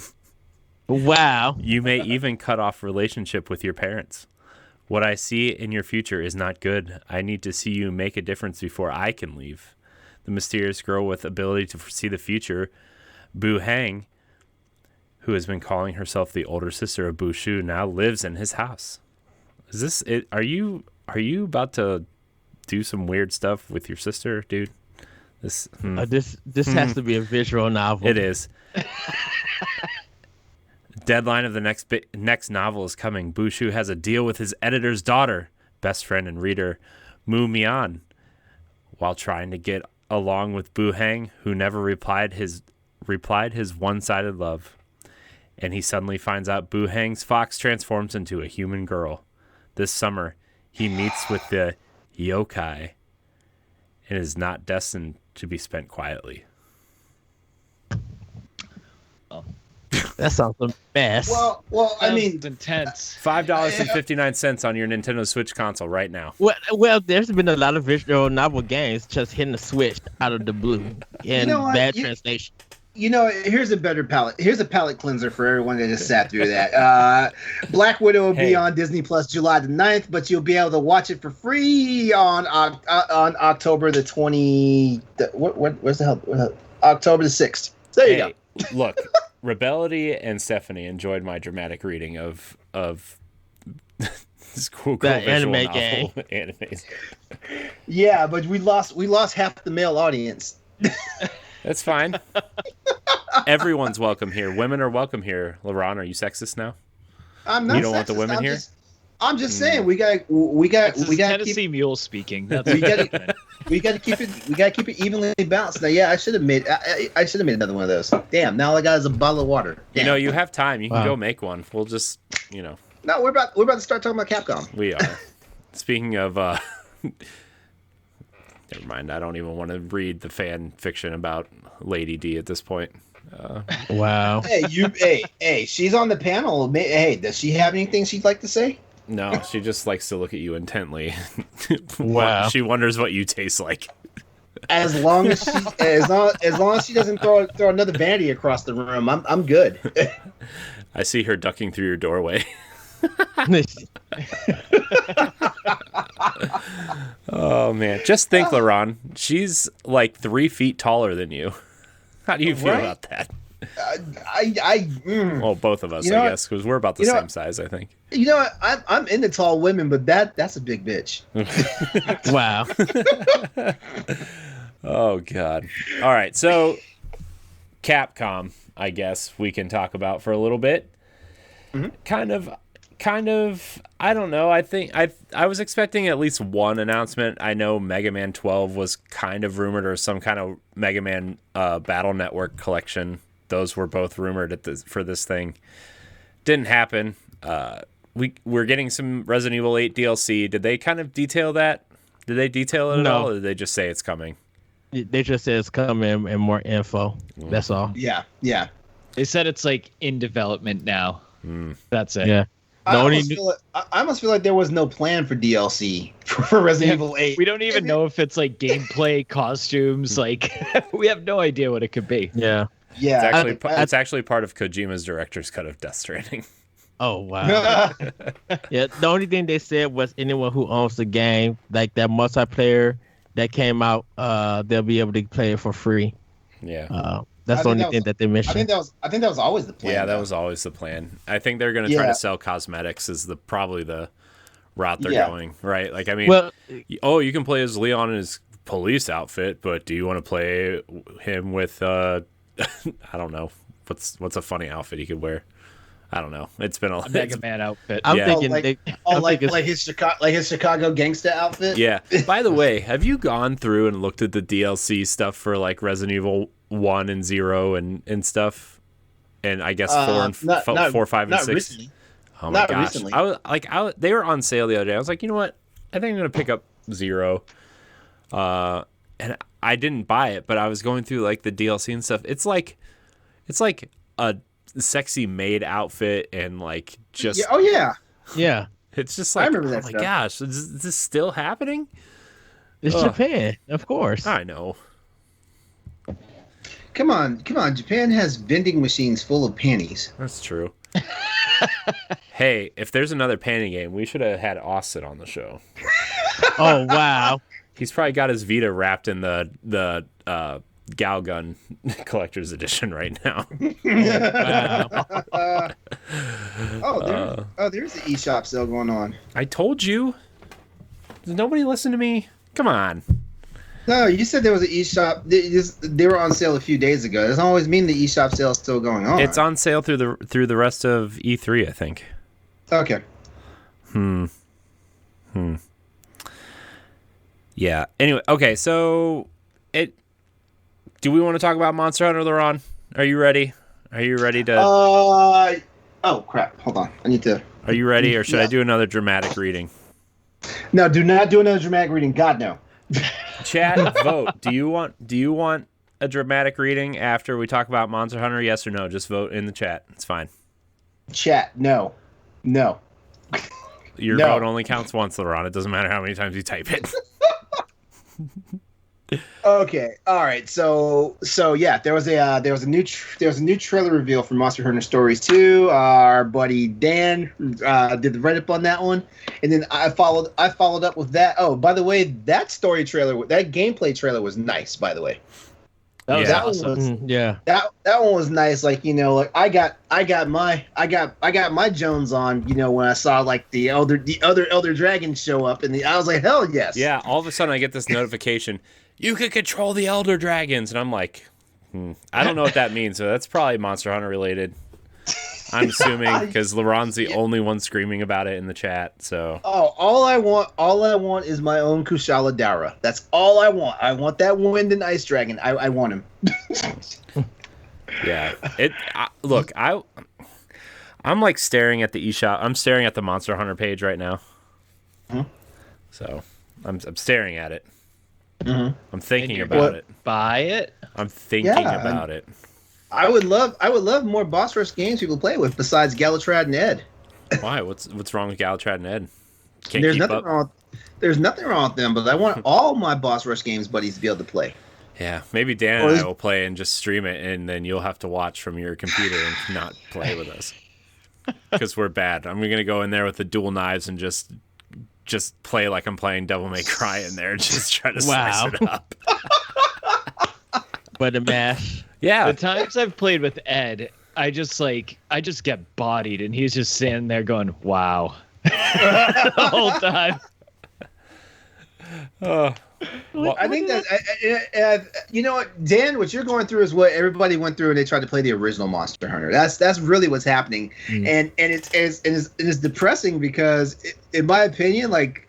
S4: Wow.
S1: You may even cut off relationship with your parents. What I see in your future is not good. I need to see you make a difference before I can leave. The mysterious girl with ability to foresee the future, Bu Hang, who has been calling herself the older sister of Bu Shu, now lives in his house. Is this it? Are you about to do some weird stuff with your sister, dude? This
S4: has to be a visual novel.
S1: It is. Deadline of the next novel is coming. Bu Shu has a deal with his editor's daughter, best friend and reader, Mu Mian, while trying to get along with Bu Hang, who never replied his one-sided love. And he suddenly finds out Bu Hang's fox transforms into a human girl. This summer, he meets with the yokai and is not destined to be spent quietly.
S4: That sounds the best.
S3: Well, I mean,
S2: intense.
S1: $5.59 on your Nintendo Switch console right now.
S4: Well, there's been a lot of visual novel games just hitting the Switch out of the blue in bad translation.
S3: here's a better palate. Here's a palate cleanser for everyone that just sat through that. Black Widow will be on Disney Plus July the 9th, but you'll be able to watch it for free on October the 20. Where's the hell? October the 6th. There you go.
S1: Look, Rebellity and Stephanie enjoyed my dramatic reading of this cool
S4: anime
S1: visual
S4: game.
S1: novel animes.
S3: Yeah, but we lost half the male audience.
S1: That's fine. Everyone's welcome here. Women are welcome here. LeRon, are you sexist now?
S3: I'm not.
S1: You don't
S3: sexist.
S1: want the women here?
S3: I'm just saying we got
S2: Tennessee Mule speaking. That's
S3: we got to keep it evenly balanced. Now, yeah, I should have made another one of those. Damn, now all I got is a bottle of water. Damn.
S1: You have time. You can go make one. We'll just,
S3: No, we're about to start talking about Capcom.
S1: We are. Speaking of never mind. I don't even want to read the fan fiction about Lady D at this point.
S4: Wow.
S3: Hey, she's on the panel. Hey, does she have anything she'd like to say?
S1: No, she just likes to look at you intently.
S4: Wow.
S1: She wonders what you taste like.
S3: As long as she doesn't throw another vanity across the room, I'm good.
S1: I see her ducking through your doorway. Oh man, just think, LeRon. She's like 3 feet taller than you. How do you feel about that? Well, both of us, I guess, because we're about the same size, I think.
S3: You know what? I'm into tall women, but that's a big bitch.
S4: Wow.
S1: Oh God. All right, so Capcom, I guess we can talk about for a little bit. Mm-hmm. Kind of. I don't know. I think I was expecting at least one announcement. I know Mega Man 12 was kind of rumored, or some kind of Mega Man Battle Network collection. Those were both rumored for this thing. Didn't happen. We're getting some Resident Evil 8 DLC. Did they kind of detail that? Did they detail it at all, or did they just say it's coming?
S4: They just said it's coming and more info. That's all.
S3: Yeah.
S2: They said it's like in development now. That's it.
S4: Yeah.
S3: I almost feel like there was no plan for DLC for Resident Evil 8.
S2: We don't even know if it's like gameplay, costumes. Like we have no idea what it could be.
S4: Yeah.
S3: Yeah.
S1: It's actually part of Kojima's director's cut of Death Stranding.
S4: Oh wow. Yeah. The only thing they said was anyone who owns the game, like that multiplayer that came out, they'll be able to play it for free.
S1: Yeah.
S4: That's the only thing that they mentioned.
S3: I think that was always the plan.
S1: Yeah, that was always the plan. I think they're going to try to sell cosmetics is probably the route they're going, right? Like, I mean, you can play as Leon in his police outfit, but do you want to play him with I don't know, what's a funny outfit he could wear? I don't know. It's been a
S2: Mega Man outfit.
S4: I'm thinking
S3: like his Chicago gangsta outfit.
S1: Yeah. By the way, have you gone through and looked at the DLC stuff for like Resident Evil 1 and 0 and stuff? And I guess 4, 5, and 6.
S3: Recently.
S1: Oh my gosh.
S3: Recently.
S1: They were on sale the other day. I was like, you know what? I think I'm gonna pick up 0. And I didn't buy it, but I was going through like the DLC and stuff. It's like a sexy maid outfit and like just
S4: yeah.
S1: It's just like,
S3: I remember that
S1: oh my
S3: stuff.
S1: gosh, is this still happening?
S4: It's Japan, of course.
S1: I know.
S3: Come on. Japan has vending machines full of panties.
S1: That's true. Hey, if there's another panty game, we should have had Austin on the show.
S4: Oh wow.
S1: He's probably got his Vita wrapped in the Galgun collector's edition right now.
S3: Wow. There's the eShop sale going on.
S1: I told you. Did nobody listen to me? Come on.
S3: No, you said there was an eShop. They were on sale a few days ago. It doesn't always mean the eShop sale is still going on.
S1: It's on sale through the rest of E3, I think.
S3: Okay.
S1: Yeah. Anyway, okay, so do we want to talk about Monster Hunter, LeRon? Are you ready? Are you ready to
S3: oh crap. Hold on. I need to.
S1: Are you ready, or should I do another dramatic reading?
S3: No, do not do another dramatic reading. God no.
S1: Chat, vote. Do you want a dramatic reading after we talk about Monster Hunter? Yes or no? Just vote in the chat. It's fine.
S3: Chat, no.
S1: Your vote only counts once, LeRon. It doesn't matter how many times you type it.
S3: Okay, all right. So yeah, there was a new trailer reveal for Monster Hunter Stories 2. Our buddy Dan did the write up on that one, and then I followed up with that. Oh, by the way, that gameplay trailer was nice. By the way,
S2: That was
S1: Yeah.
S2: awesome.
S4: Yeah.
S3: that one was nice. Like, like I got my Jones on. When I saw like the other Elder Dragons show up, and I was like, hell yes.
S1: Yeah, all of a sudden I get this notification. You can control the Elder Dragons, and I'm like, I don't know what that means. So that's probably Monster Hunter related. I'm assuming because LeRon's the only one screaming about it in the chat. So
S3: All I want is my own Kushala Daora. That's all I want. I want that Wind and Ice Dragon. I want him.
S1: yeah, look, I'm like staring at the eShop. I'm staring at the Monster Hunter page right now.
S3: Mhm.
S1: So I'm staring at it.
S3: Mhm.
S1: I'm thinking about it.
S2: Buy it.
S1: I'm thinking about it.
S3: I would love more boss rush games people play with besides Galatrad and Ed.
S1: Why? What's wrong with Galatrad and Ed? Can't
S3: There's
S1: keep
S3: nothing
S1: up.
S3: wrong. There's nothing wrong with them, but I want all my boss rush games buddies to be able to play.
S1: Yeah, maybe Dan
S3: Or
S1: and
S3: is-
S1: I will play and just stream it, and then you'll have to watch from your computer and not play with us because we're bad. I'm gonna go in there with the dual knives and just play like I'm playing Devil May Cry in there, and just try to slice it up.
S4: But the mash.
S1: Yeah,
S2: The times I've played with Ed, I just get bodied, and he's just standing there going, "Wow," the whole time.
S3: I think that you know what, Dan, what you're going through is what everybody went through when they tried to play the original Monster Hunter. That's really what's happening, and it's depressing because, in my opinion, like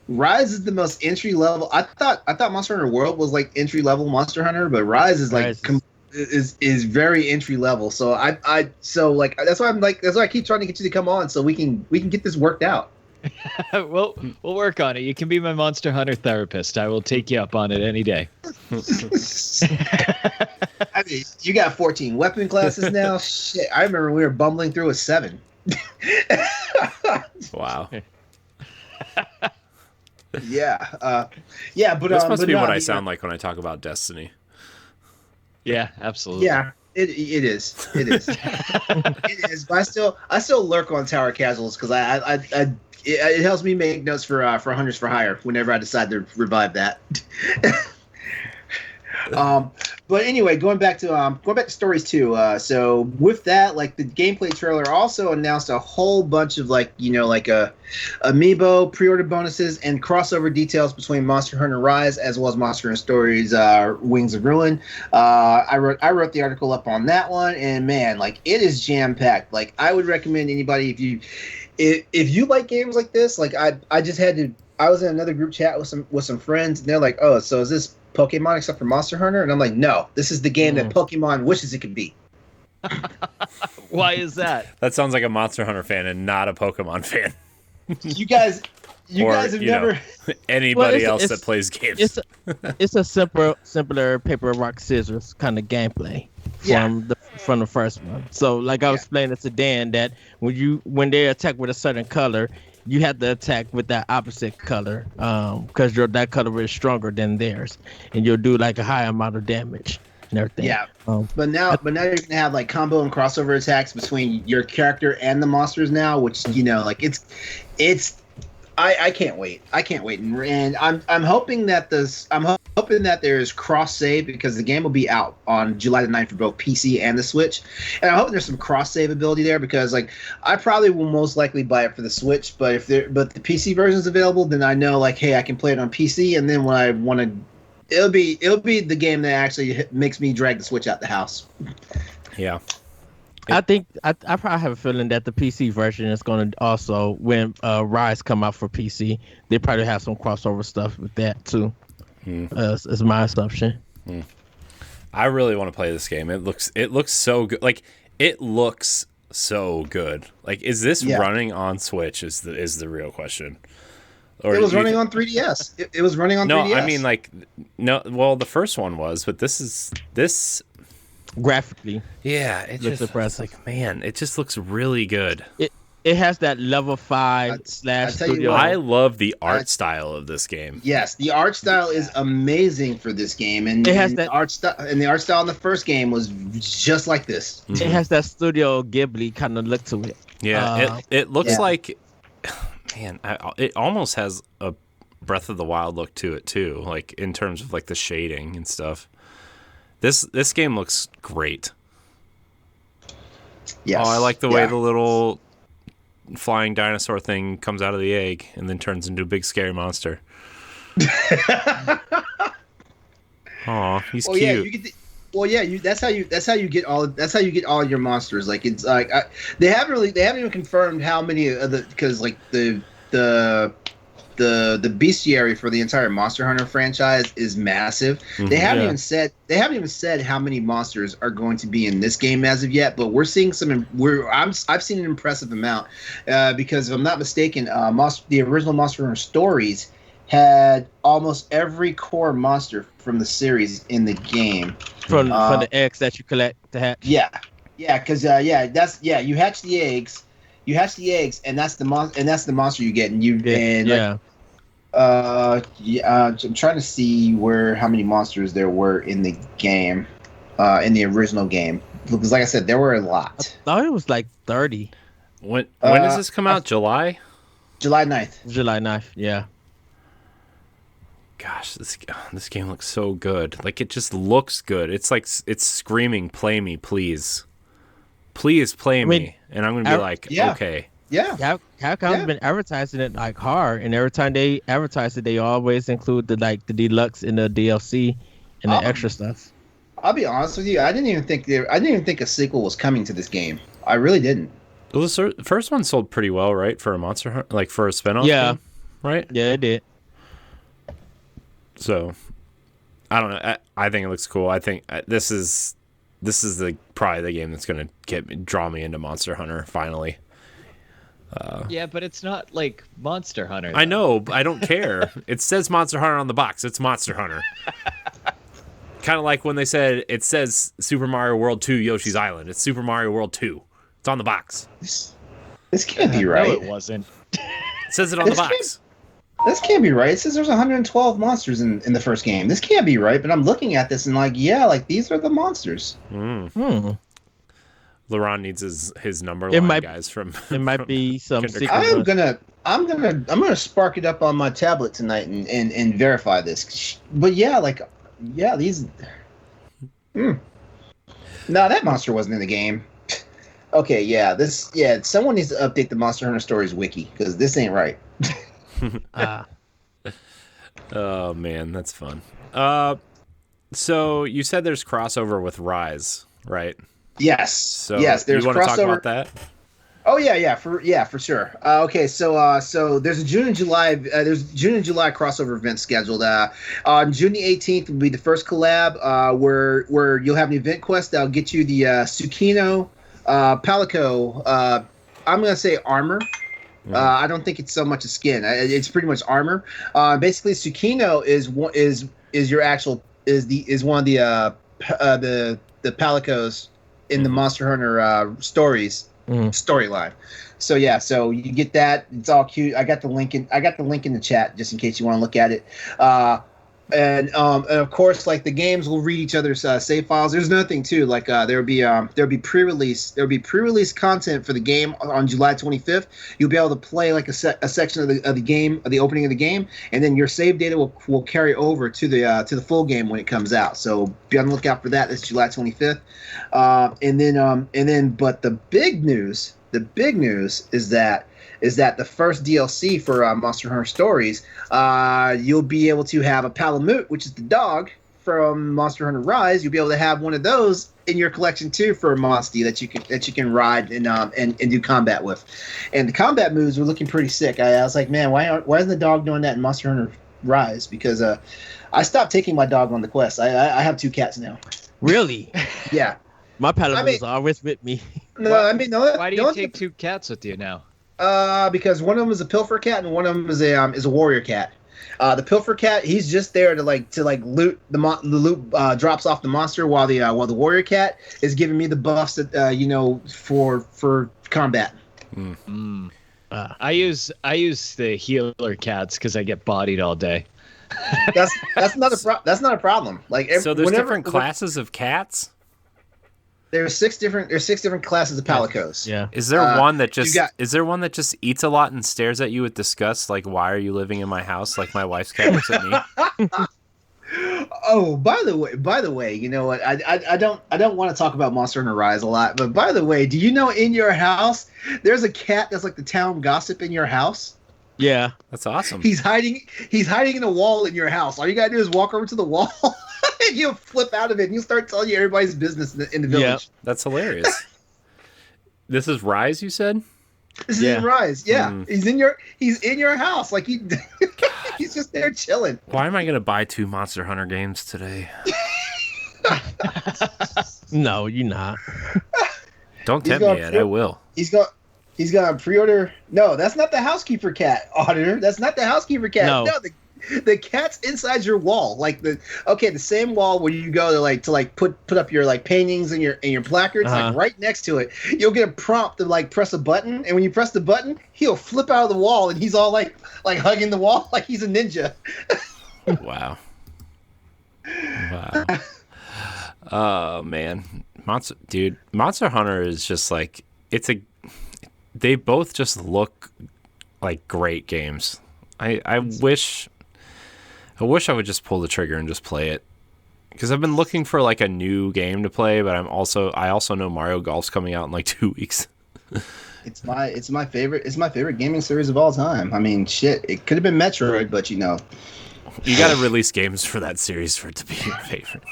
S3: Rise is the most entry level. I thought Monster Hunter World was like entry level Monster Hunter, but Rise is like is very entry level. So so like that's why I keep trying to get you to come on so we can get this worked out.
S2: We'll work on it. You can be my Monster Hunter therapist. I will take you up on it any day.
S3: I mean, you got 14 weapon classes now. Shit, I remember we were bumbling through with 7.
S1: wow.
S3: Yeah, but
S1: This must
S3: but
S1: be
S3: no,
S1: what I sound like when I talk about Destiny.
S2: Yeah, absolutely.
S3: Yeah, it is. It is. But I still lurk on Tower Casuals because it helps me make notes for Hunters for Hire whenever I decide to revive that. But anyway, going back to Stories 2. So with that, like the gameplay trailer also announced a whole bunch of amiibo pre-order bonuses and crossover details between Monster Hunter Rise as well as Monster Hunter Stories Wings of Ruin. I wrote the article up on that one, and man, like it is jam packed. Like I would recommend anybody if you like games like this. Like I was in another group chat with some friends, and they're like, "Oh, so is this Pokemon except for Monster Hunter?" And I'm like, "No, this is the game that Pokemon wishes it could be."
S2: Why is that?
S1: That sounds like a Monster Hunter fan and not a Pokemon fan.
S3: You guys
S1: Or,
S3: have never.
S1: Anybody
S4: Well,
S1: else
S4: it's-
S1: that plays games.
S4: It's a simpler paper rock scissors kind of gameplay from the first one. So like I was explaining to Dan that when they attack with a certain color, you have to attack with that opposite color because that color is stronger than theirs, and you'll do like a high amount of damage and everything.
S3: Yeah, but now you're gonna have like combo and crossover attacks between your character and the monsters now, which it's. I can't wait. And I'm hoping that there's cross save because the game will be out on July the 9th for both PC and the Switch. And I'm hoping there's some cross save ability there because like I probably will most likely buy it for the Switch, but the PC version is available, then I know like, hey, I can play it on PC, and then when I want to, it'll be the game that actually makes me drag the Switch out the house.
S1: Yeah.
S4: I think I probably have a feeling that the PC version is going to also, when Rise come out for PC, they probably have some crossover stuff with that too. Is my assumption.
S1: I really want to play this game. It looks so good. Like it looks so good. Like is this running on Switch is the real question. Or
S3: it was running on 3DS. It was running on 3DS.
S1: No, I mean like no. Well, the first one was, but this
S4: Graphically,
S1: yeah, it
S4: looks
S1: just
S4: impressive.
S1: like man, it just looks really good.
S4: it has that level 5
S3: I
S4: /
S3: tell you
S4: studio.
S3: what.
S1: I love the art style of this game.
S3: Yes, the art style is amazing for this game, and,
S4: It has
S3: and
S4: that-
S3: the art style and the art style in the first game was just like this.
S1: Mhm.
S4: It has that Studio Ghibli kind of look to it.
S1: Yeah, it looks
S3: Yeah.
S1: like, man, it almost has a Breath of the Wild look to it too, like in terms of like the shading and stuff. This game looks great.
S3: Yes.
S1: Oh, I like the way the little flying dinosaur thing comes out of the egg and then turns into a big scary monster. Aw, he's
S3: Oh
S1: cute.
S3: yeah, you get. That's how you get all your monsters. Like it's like they haven't even confirmed how many of the because like the bestiary for the entire Monster Hunter franchise is massive. They haven't even said how many monsters are going to be in this game as of yet. But we're seeing I've seen an impressive amount because if I'm not mistaken, the original Monster Hunter stories had almost every core monster from the series in the game.
S4: From the eggs that you collect to hatch.
S3: Yeah, because you hatch the eggs. You hatch the eggs, and that's the monster you get, I'm trying to see how many monsters there were in the game, in the original game. Because, like I said, there were a lot.
S4: I thought it was like 30.
S1: When does this come out? July?
S3: July 9th.
S4: July 9th, yeah.
S1: Gosh, this game looks so good. Like, it just looks good. It's like it's screaming, "Play me, please, please play me," and I'm gonna be like, okay.
S3: Yeah.
S4: Capcom's been advertising it like hard, and every time they advertise it, they always include the deluxe and the DLC and the extra stuff.
S3: I'll be honest with you. I didn't even think a sequel was coming to this game. I really didn't.
S1: Well, the first one sold pretty well, right, for a Monster Hunter, like for a spinoff.
S4: Yeah.
S1: Game, right.
S4: Yeah, it did.
S1: So, I don't know. I think it looks cool. I think this is probably the game that's gonna draw me into Monster Hunter finally.
S5: Yeah, but it's not like Monster Hunter.
S1: I know. I don't care. It says Monster Hunter on the box. It's Monster Hunter. Kind of like when they said it says Super Mario World 2 Yoshi's Island. It's Super Mario World 2. It's on the box.
S3: This can't be right.
S2: No, it wasn't.
S1: It says it on the box.
S3: This can't be right. It says there's 112 monsters in the first game. This can't be right. But I'm looking at this and these are the monsters.
S1: LeRon needs his number
S4: It
S1: line,
S4: might-
S1: guys.
S4: It might be some secret.
S3: I'm
S4: one.
S3: gonna spark it up on my tablet tonight and verify this. But these. No, that monster wasn't in the game. Okay, someone needs to update the Monster Hunter Stories wiki because this ain't right.
S1: Oh man, that's fun. So you said there's crossover with Rise, right?
S3: Yes.
S1: So
S3: yes, there's
S1: you want to talk
S3: crossover.
S1: about that?
S3: Oh for sure. Okay, so there's a June and July crossover event scheduled. On June the 18th will be the first collab, where you'll have an event quest that'll get you the Tsukino Palico. I'm gonna say armor. I don't think it's so much a skin. It's pretty much armor. Basically, Tsukino is one of the Palicos in the Monster Hunter storyline. So you get that. It's all cute. I got the link in the chat just in case you want to look at it. And of course, like the games will read each other's save files. There's another thing too. Like there'll be pre-release content for the game on July 25th. You'll be able to play like a section of the game, of the opening of the game, and then your save data will carry over to the full game when it comes out. So be on the lookout for that. That's July 25th. But the big news is that the first DLC for Monster Hunter Stories, you'll be able to have a Palamute, which is the dog from Monster Hunter Rise. You'll be able to have one of those in your collection too for a Monstie that you can ride and do combat with. And the combat moves were looking pretty sick. I was like, man, why isn't the dog doing that in Monster Hunter Rise? Because I stopped taking my dog on the quest. I have 2 cats now.
S4: Really?
S3: Yeah.
S4: My Palamute is always with me.
S3: No, I mean, no.
S5: Why do you take 2 cats with you now?
S3: Because one of them is a pilfer cat and one of them is a warrior cat. The pilfer cat, he's just there to loot the loot drops off the monster, while the warrior cat is giving me the buffs that for combat.
S2: I use the healer cats because I get bodied all day.
S3: That's not a problem. Like
S1: So there's different classes of cats.
S3: There's six different classes of palicos.
S4: Yeah.
S1: Is there one that just eats a lot and stares at you with disgust? Like, why are you living in my house? Like my wife's cat looks at me.
S3: Oh, by the way, you know what? I don't want to talk about Monster Hunter Rise a lot, but by the way, do you know in your house there's a cat that's like the town gossip in your house?
S4: Yeah.
S1: That's awesome.
S3: He's hiding in a wall in your house. All you gotta do is walk over to the wall and you'll flip out of it and you'll start telling you everybody's business in the village.
S4: Yep.
S1: That's hilarious. This is Rise, you said?
S3: This is in Rise. Yeah. He's in your house. Like he's just there chilling.
S1: Why am I gonna buy 2 Monster Hunter games today?
S4: No, you're not.
S1: Don't tempt me, Ed. I will.
S3: He's gonna pre-order. No, that's not the housekeeper cat, auditor. That's not the housekeeper cat.
S4: No.
S3: The cat's inside your wall, like the same wall where you go to put up your like paintings and your placards, like right next to it. You'll get a prompt to like press a button, and when you press the button, he'll flip out of the wall, and he's all like hugging the wall like he's a ninja.
S1: Wow. Oh man, Monster Hunter is just like they both just look like great games. I wish I would just pull the trigger and just play it, because I've been looking for like a new game to play, but I also know Mario Golf's coming out in like 2 weeks.
S3: It's my favorite gaming series of all time. I mean, shit, it could have been Metroid, but you know,
S1: you got to release games for that series for it to be your favorite.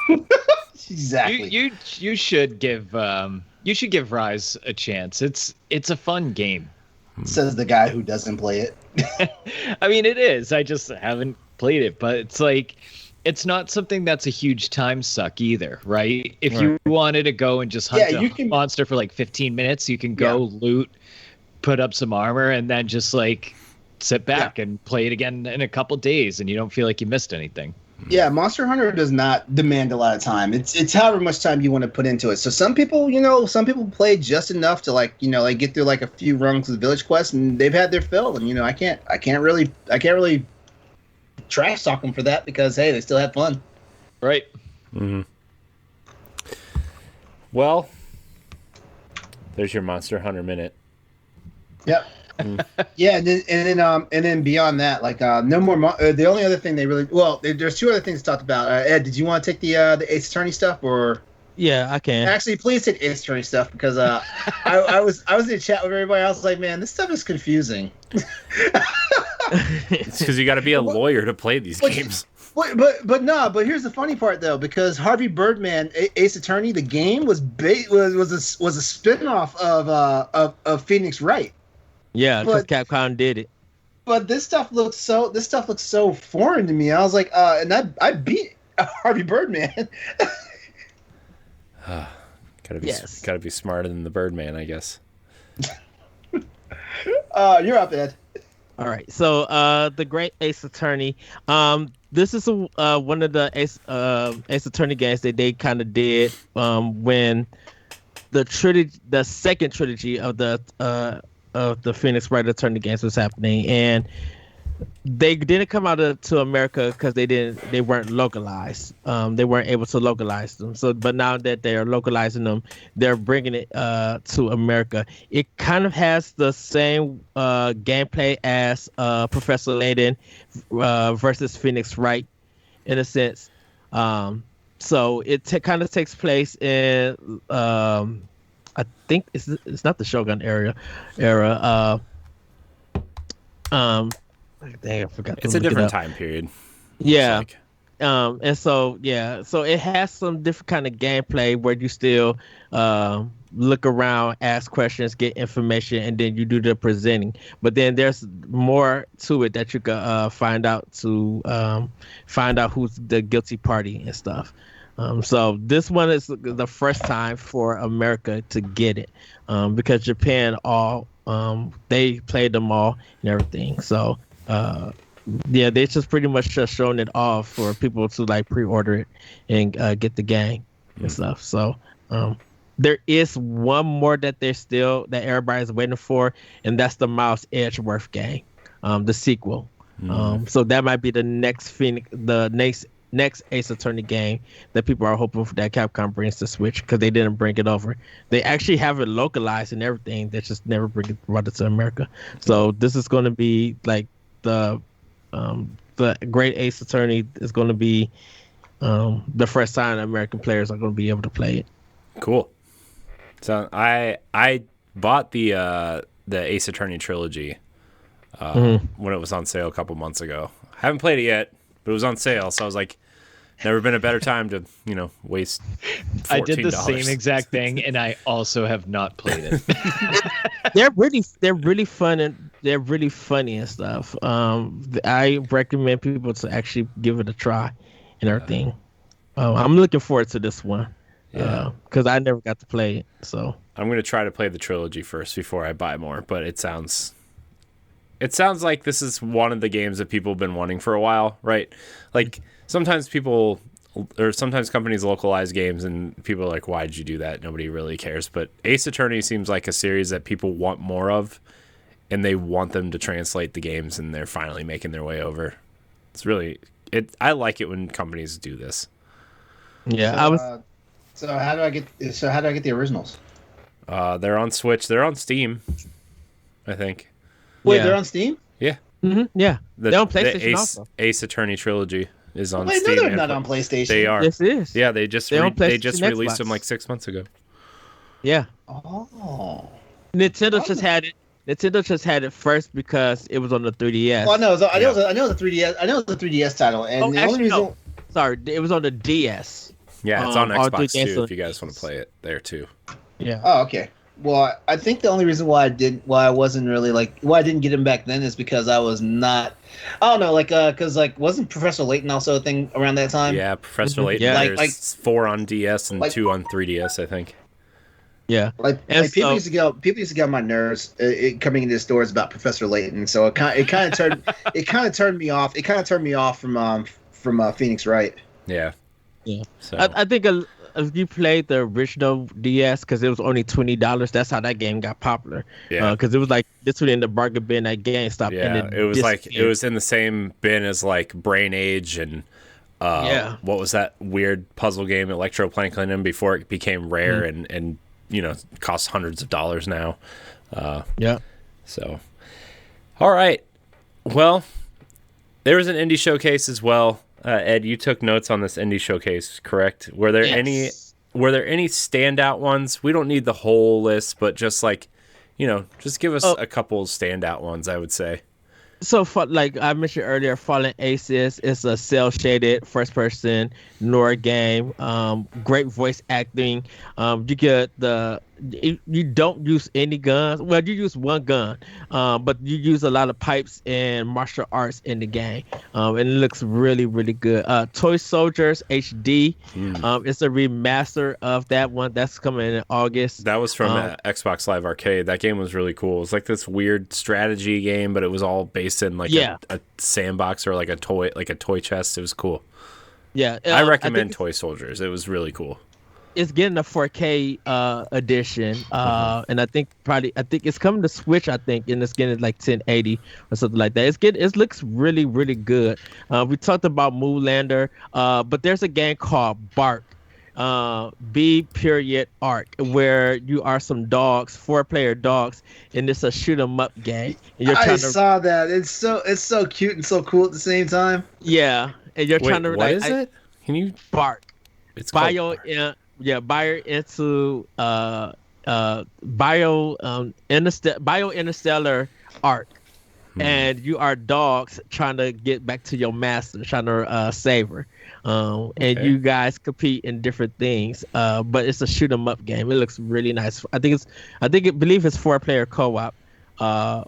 S3: Exactly.
S2: You should give Rise a chance. It's a fun game.
S3: Says the guy who doesn't play it.
S2: I mean, it is. I just haven't played it, but it's like, it's not something that's a huge time suck either, right? If you wanted to go and just hunt a monster for like 15 minutes, you can go loot, put up some armor, and then just like sit back and play it again in a couple days, and you don't feel like you missed anything.
S3: Yeah, Monster Hunter does not demand a lot of time. It's however much time you want to put into it. So some people play just enough to get through like a few rungs of the village quest, and they've had their fill. And I can't really trash talk them for that, because hey, they still had fun.
S2: Right.
S1: Mm-hmm. Well, there's your Monster Hunter minute.
S3: Yep. Yeah, and then beyond that, like no more. The only other thing there's 2 other things talked about. Ed, did you want to take the Ace Attorney stuff, or?
S4: Yeah, I can.
S3: Actually, please take Ace Attorney stuff, because I was in a chat with everybody. I was like, man, this stuff is confusing.
S1: It's because you got to be a lawyer to play these games.
S3: But here's the funny part though, because Harvey Birdman, Ace Attorney, the game was a spin-off of Phoenix Wright.
S4: Yeah, because Capcom did it.
S3: But this stuff looks so foreign to me. I was like, and I beat Harvey Birdman.
S1: Gotta be smarter than the Birdman, I guess.
S3: You're up, Ed.
S4: All right, so the Great Ace Attorney. This is one of the Ace Attorney games that they kind of did when the second trilogy of the Phoenix Wright Attorney games was happening, and they didn't come out to America because they weren't localized. They weren't able to localize them. So, but now that they are localizing them, they're bringing it to America. It kind of has the same gameplay as Professor Layton versus Phoenix Wright, in a sense. So it kind of takes place in I think it's not the Shogun era. Dang, I forgot.
S1: It's a different time period.
S4: Yeah. And so it has some different kind of gameplay where you still look around, ask questions, get information, and then you do the presenting. But then there's more to it that you can find out who's the guilty party and stuff. So this one is the first time for America to get it, because Japan they played them all and everything. So they just pretty much just showing it off for people to like pre-order it and get the game and stuff. So There is one more that everybody's waiting for, and that's the Miles Edgeworth game, the sequel. So that might be the next next Ace Attorney game that people are hoping for that Capcom brings to Switch, because they didn't bring it over. They actually have it localized and everything. They just never brought it to America. So this is going to be like the Great Ace Attorney is going to be the first time American players are going to be able to play it.
S1: Cool. So I bought the Ace Attorney trilogy when it was on sale a couple months ago. I haven't played it yet, but it was on sale, so I was like, never been a better time to waste $14.
S2: I did the same exact thing, and I also have not played it.
S4: They're really fun, and they're really funny and stuff. I recommend people to actually give it a try and everything. I'm looking forward to this one. Yeah, because I never got to play it, so
S1: I'm gonna try to play the trilogy first before I buy more. But it sounds like this is one of the games that people have been wanting for a while, right? Like sometimes companies localize games and people are like, "Why did you do that?" Nobody really cares. But Ace Attorney seems like a series that people want more of, and they want them to translate the games, and they're finally making their way over. It's really I like it when companies do this.
S4: Yeah,
S3: So how do I get the originals?
S1: They're on Switch. They're on Steam, I think.
S3: Wait, they're on Steam?
S1: Yeah.
S4: Mm-hmm. Yeah. They're on PlayStation
S1: also. Ace Attorney trilogy is on
S3: Steam.
S1: Steam.
S3: No, they're not on PlayStation.
S1: They are.
S4: Yes, it is.
S1: Yeah, they just released them like 6 months ago.
S4: Yeah.
S3: Oh.
S4: Nintendo just had it. Nintendo just had it first because it was on the 3DS.
S3: Well, I know the 3DS. I know the 3DS title, and only reason.
S4: No. Sorry, it was on the DS.
S1: Yeah, it's on Xbox too. If you guys want to play it there too.
S4: Yeah.
S3: Oh, okay. Well, I think the only reason why I didn't get him back then is because I was not. I don't know, because wasn't Professor Layton also a thing around that time?
S1: Yeah, Professor Layton.
S4: Yeah,
S1: there's 4 on DS and 2 on 3DS, I think.
S4: Yeah,
S3: people used to get on my nerves coming into stores about Professor Layton. So it kind of turned me off. It kind of turned me off from Phoenix Wright.
S1: Yeah.
S4: Yeah.
S1: So.
S4: I think if you played the original DS, because it was only $20, that's how that game got popular.
S1: Yeah.
S4: Because it was like this was in the bargain bin at GameStop.
S1: Yeah.
S4: And
S1: it was in the same bin as like Brain Age and what was that weird puzzle game Electroplankton before it became rare and costs hundreds of dollars now.
S4: Yeah.
S1: So, all right. Well, there was an indie showcase as well. Ed, you took notes on this indie showcase, correct? Were there any standout ones? We don't need the whole list, but just just give us a couple standout ones, I would say.
S4: So, like I mentioned earlier, Fallen Aces is a cel-shaded first-person noir game. Great voice acting. You get you don't use any guns. Well, you use one gun, but you use a lot of pipes and martial arts in the game, and it looks really, really good. Toy Soldiers HD. It's a remaster of that one that's coming in August.
S1: That was from Xbox Live Arcade. That game was really cool. It was like this weird strategy game, but it was all based in like a sandbox or like a toy chest. It was cool.
S4: Yeah,
S1: I recommend Toy Soldiers. It was really cool.
S4: It's getting a 4K edition, and I think it's coming to Switch. I think, and it's getting like 1080 or something like that. It looks really, really good. We talked about Moonlander, but there's a game called Bark, B.Arc, where you are some dogs, 4-player dogs, and it's a shoot 'em up game. And
S3: I saw that. It's so cute and so cool at the same time.
S4: Yeah, and you're trying to.
S1: What is it? Can you
S4: Bark?
S1: It's
S4: Bio interstellar arc, and you are dogs trying to get back to your master, trying to save her, and you guys compete in different things. But it's a shoot 'em up game. It looks really nice. I believe it's 4-player co-op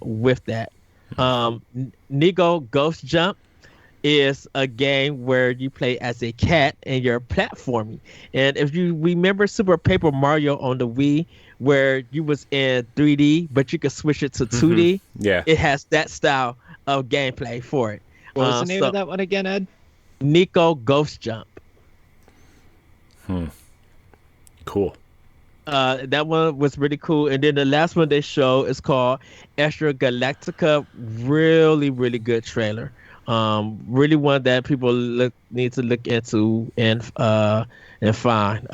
S4: with that. Nigo Ghost Jump is a game where you play as a cat and you're platforming. And if you remember Super Paper Mario on the Wii, where you was in 3D, but you could switch it to 2D, it has that style of gameplay for it.
S5: What was the name of that one again, Ed?
S4: Nico Ghost Jump.
S1: Cool.
S4: That one was really cool. And then the last one they showed is called Extra Galactica. Really, really good trailer. Really one that people need to look into and find.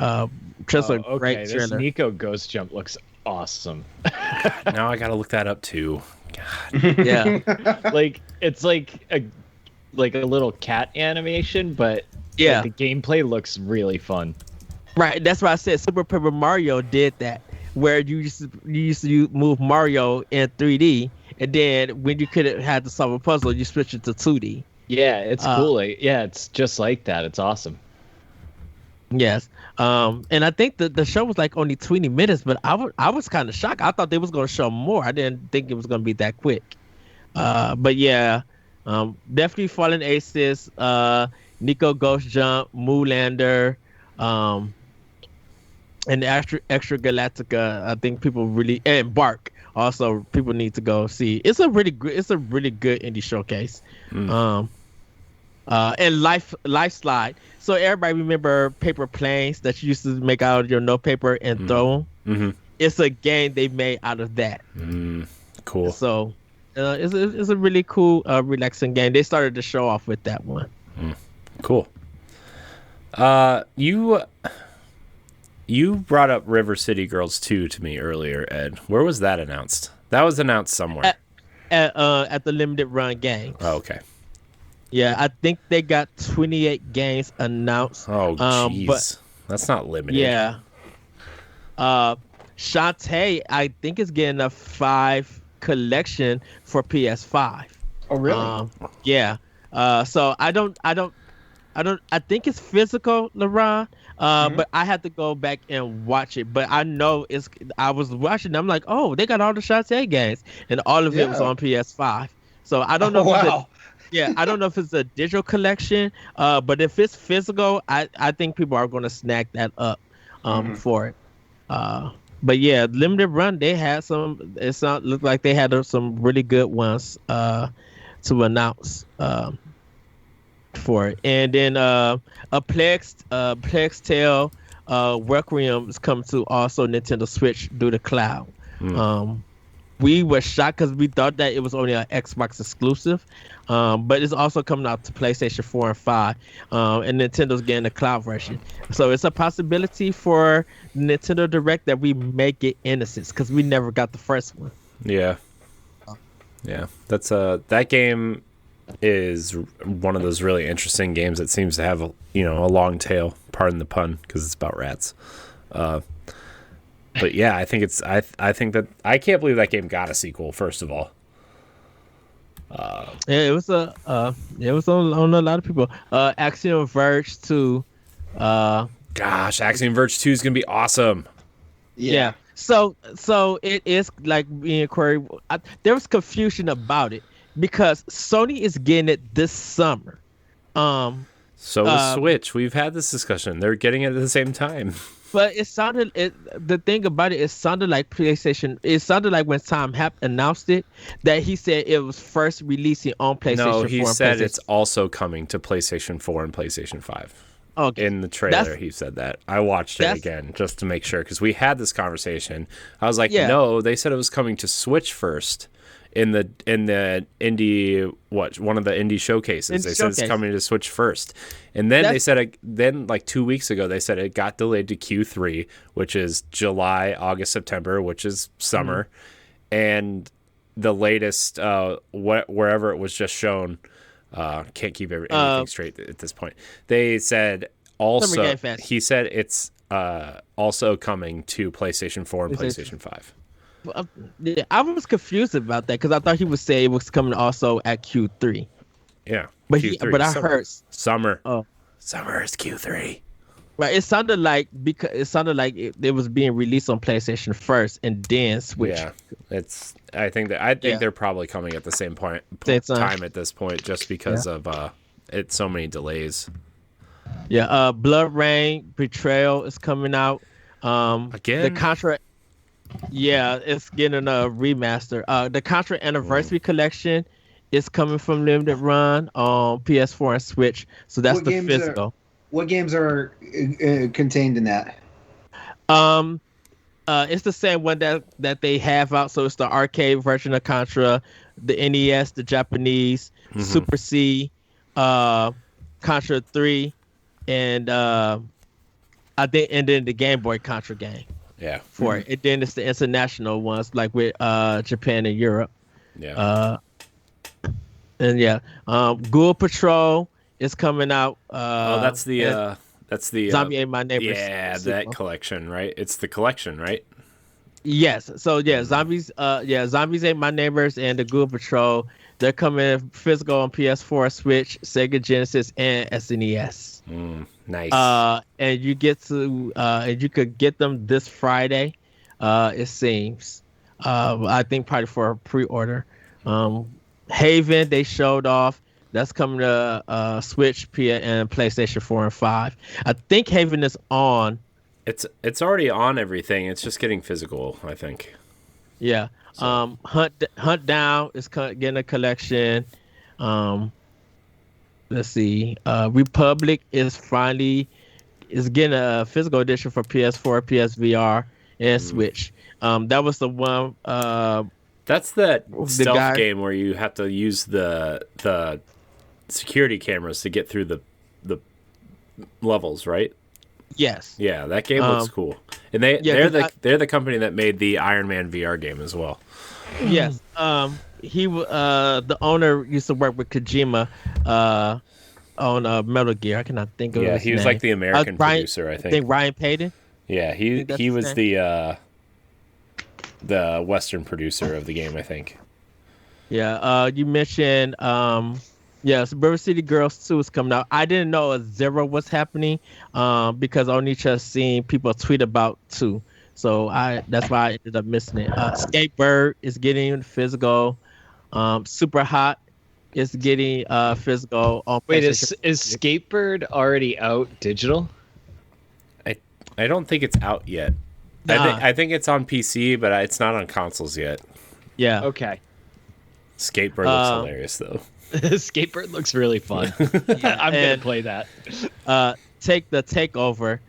S4: Just a great
S2: This
S4: trailer.
S2: Nico Ghost Jump looks awesome.
S1: Now I gotta look that up too. God.
S4: Yeah.
S2: Like it's like a little cat animation, but
S4: Yeah.
S2: like, the gameplay looks really fun.
S4: Right. That's why I said Super Paper Mario did that, where you used to move Mario in 3D, and then when you couldn't have to solve a puzzle, you switch it to 2D.
S2: Yeah, it's cool. Like, yeah, it's just like that. It's awesome.
S4: Yes. And I think the show was like only 20 minutes, but I was kind of shocked. I thought they was going to show more. I didn't think it was going to be that quick. But yeah, definitely Fallen Aces, Nico Ghost Jump, Moolander, and Extra Galactica. I think people really, and Bark also, people need to go see. It's a really good indie showcase. And Life Slide. So everybody remember paper planes that you used to make out of your notepaper and throw them?
S1: Mm-hmm.
S4: It's a game they made out of that.
S1: Cool.
S4: So it's a really cool, relaxing game. They started the show off with that one.
S1: Cool. You brought up River City Girls 2 to me earlier, Ed. Where was that announced? That was announced somewhere.
S4: At the limited run games.
S1: Oh, okay.
S4: Yeah, I think they got 28 games announced.
S1: Oh, jeez.
S4: But
S1: that's not limited.
S4: yeah. Shantae, I think is getting a 5 collection for PS5.
S3: Oh, really?
S4: Yeah. So I think it's physical, LeRon. But I had to go back and watch it. But I know I was watching. I'm like, oh, they got all the Shantae games, and all of it was on PS5. So I don't know. I don't know if it's a digital collection. But if it's physical, I think people are going to snag that up for it. But yeah, limited run, they had some. Looked like they had some really good ones to announce. For it, and then a Plague's Tale Requiem is coming to also Nintendo Switch through the cloud. We were shocked because we thought that it was only an Xbox exclusive, but it's also coming out to PlayStation 4 and 5, and Nintendo's getting a cloud version. So it's a possibility for Nintendo Direct that we may get Innocence because we never got the first one.
S1: Yeah. That's that game is one of those really interesting games that seems to have a long tail, pardon the pun, because it's about rats. But yeah, I think that I can't believe that game got a sequel, first of all.
S4: It was on a lot of people. Axiom Verge 2.
S1: Gosh, Axiom Verge 2 is gonna be awesome.
S4: Yeah. So it is like being queried. There was confusion about it, because Sony is getting it this summer.
S1: So is Switch. We've had this discussion. They're getting it at the same time.
S4: But the thing about it sounded like PlayStation. It sounded like when Tom Happ announced it, that he said it was first releasing on PlayStation 4.
S1: No, he said it's also coming to PlayStation 4 and PlayStation 5.
S4: Okay.
S1: In the trailer, he said that. I watched it again just to make sure, because we had this conversation. I was like, no, they said it was coming to Switch first. In the indie one of the indie showcases, they said it's coming to Switch first, and then they said like 2 weeks ago they said it got delayed to Q3, which is July, August, September, which is summer, and the latest wherever it was just shown, can't keep anything straight at this point. They said also he said it's also coming to PlayStation 4 and PlayStation 5.
S4: Yeah, I was confused about that because I thought he would say it was coming also at Q3.
S1: Yeah,
S4: but
S1: Q3,
S4: but I heard
S1: summer.
S4: Oh,
S1: summer is Q3.
S4: Right, it sounded like it was being released on PlayStation first and then Switch.
S1: Yeah, I think they're probably coming at the same time at this point, just because of it's so many delays.
S4: Yeah, Blood Rain Betrayal is coming out.
S1: Again,
S4: the Contra. Yeah, it's getting a remaster. The Contra Anniversary Collection is coming from Limited Run on PS4 and Switch. So that's the physical.
S3: What games are contained in that?
S4: It's the same one that they have out. So it's the arcade version of Contra, the NES, the Japanese, Super C, Contra 3, and I think, and then the Game Boy Contra game.
S1: Yeah.
S4: For it. And then it's the international ones like with Japan and Europe.
S1: Yeah.
S4: And yeah, Ghoul Patrol is coming out.
S1: That's the
S4: Zombie Ate My Neighbors.
S1: Yeah, that collection, right? It's the collection, right?
S4: Yes. So yeah, Zombies Ate My Neighbors and the Ghoul Patrol. They're coming physical on PS4, Switch, Sega Genesis, and SNES.
S1: Nice.
S4: And you get to and you could get them this Friday. It seems. I think probably for a pre-order. Haven they showed off. That's coming to Switch, and PlayStation 4 and 5. I think Haven is on.
S1: It's already on everything. It's just getting physical, I think.
S4: Yeah. So. Hunt Down is getting a collection. Let's see. Republic is getting a physical edition for PS4, PSVR, and Switch. That was the one.
S1: That's that stealth game where you have to use the security cameras to get through the levels, right?
S4: Yes.
S1: Yeah, that game looks cool, and they're the company that made the Iron Man VR game as well.
S4: Yes. The owner used to work with Kojima on Metal Gear. I cannot think of his name.
S1: Yeah, he was like the American producer, I think.
S4: I think Ryan Payton.
S1: Yeah, he was the Western producer of the game, I think.
S4: Yeah, you mentioned yes, River City Girls 2 is coming out. I didn't know a Zero was happening because I only just seen people tweet about 2. So that's why I ended up missing it. Skatebird is getting physical. Super Hot is getting physical.
S2: Wait, is Skatebird already out digital?
S1: I don't think it's out yet. Nah. I think it's on PC, but it's not on consoles yet.
S4: Yeah.
S2: Okay.
S1: Skatebird looks hilarious, though.
S2: Skatebird looks really fun. Yeah, I'm gonna play that.
S4: Take the Takeover,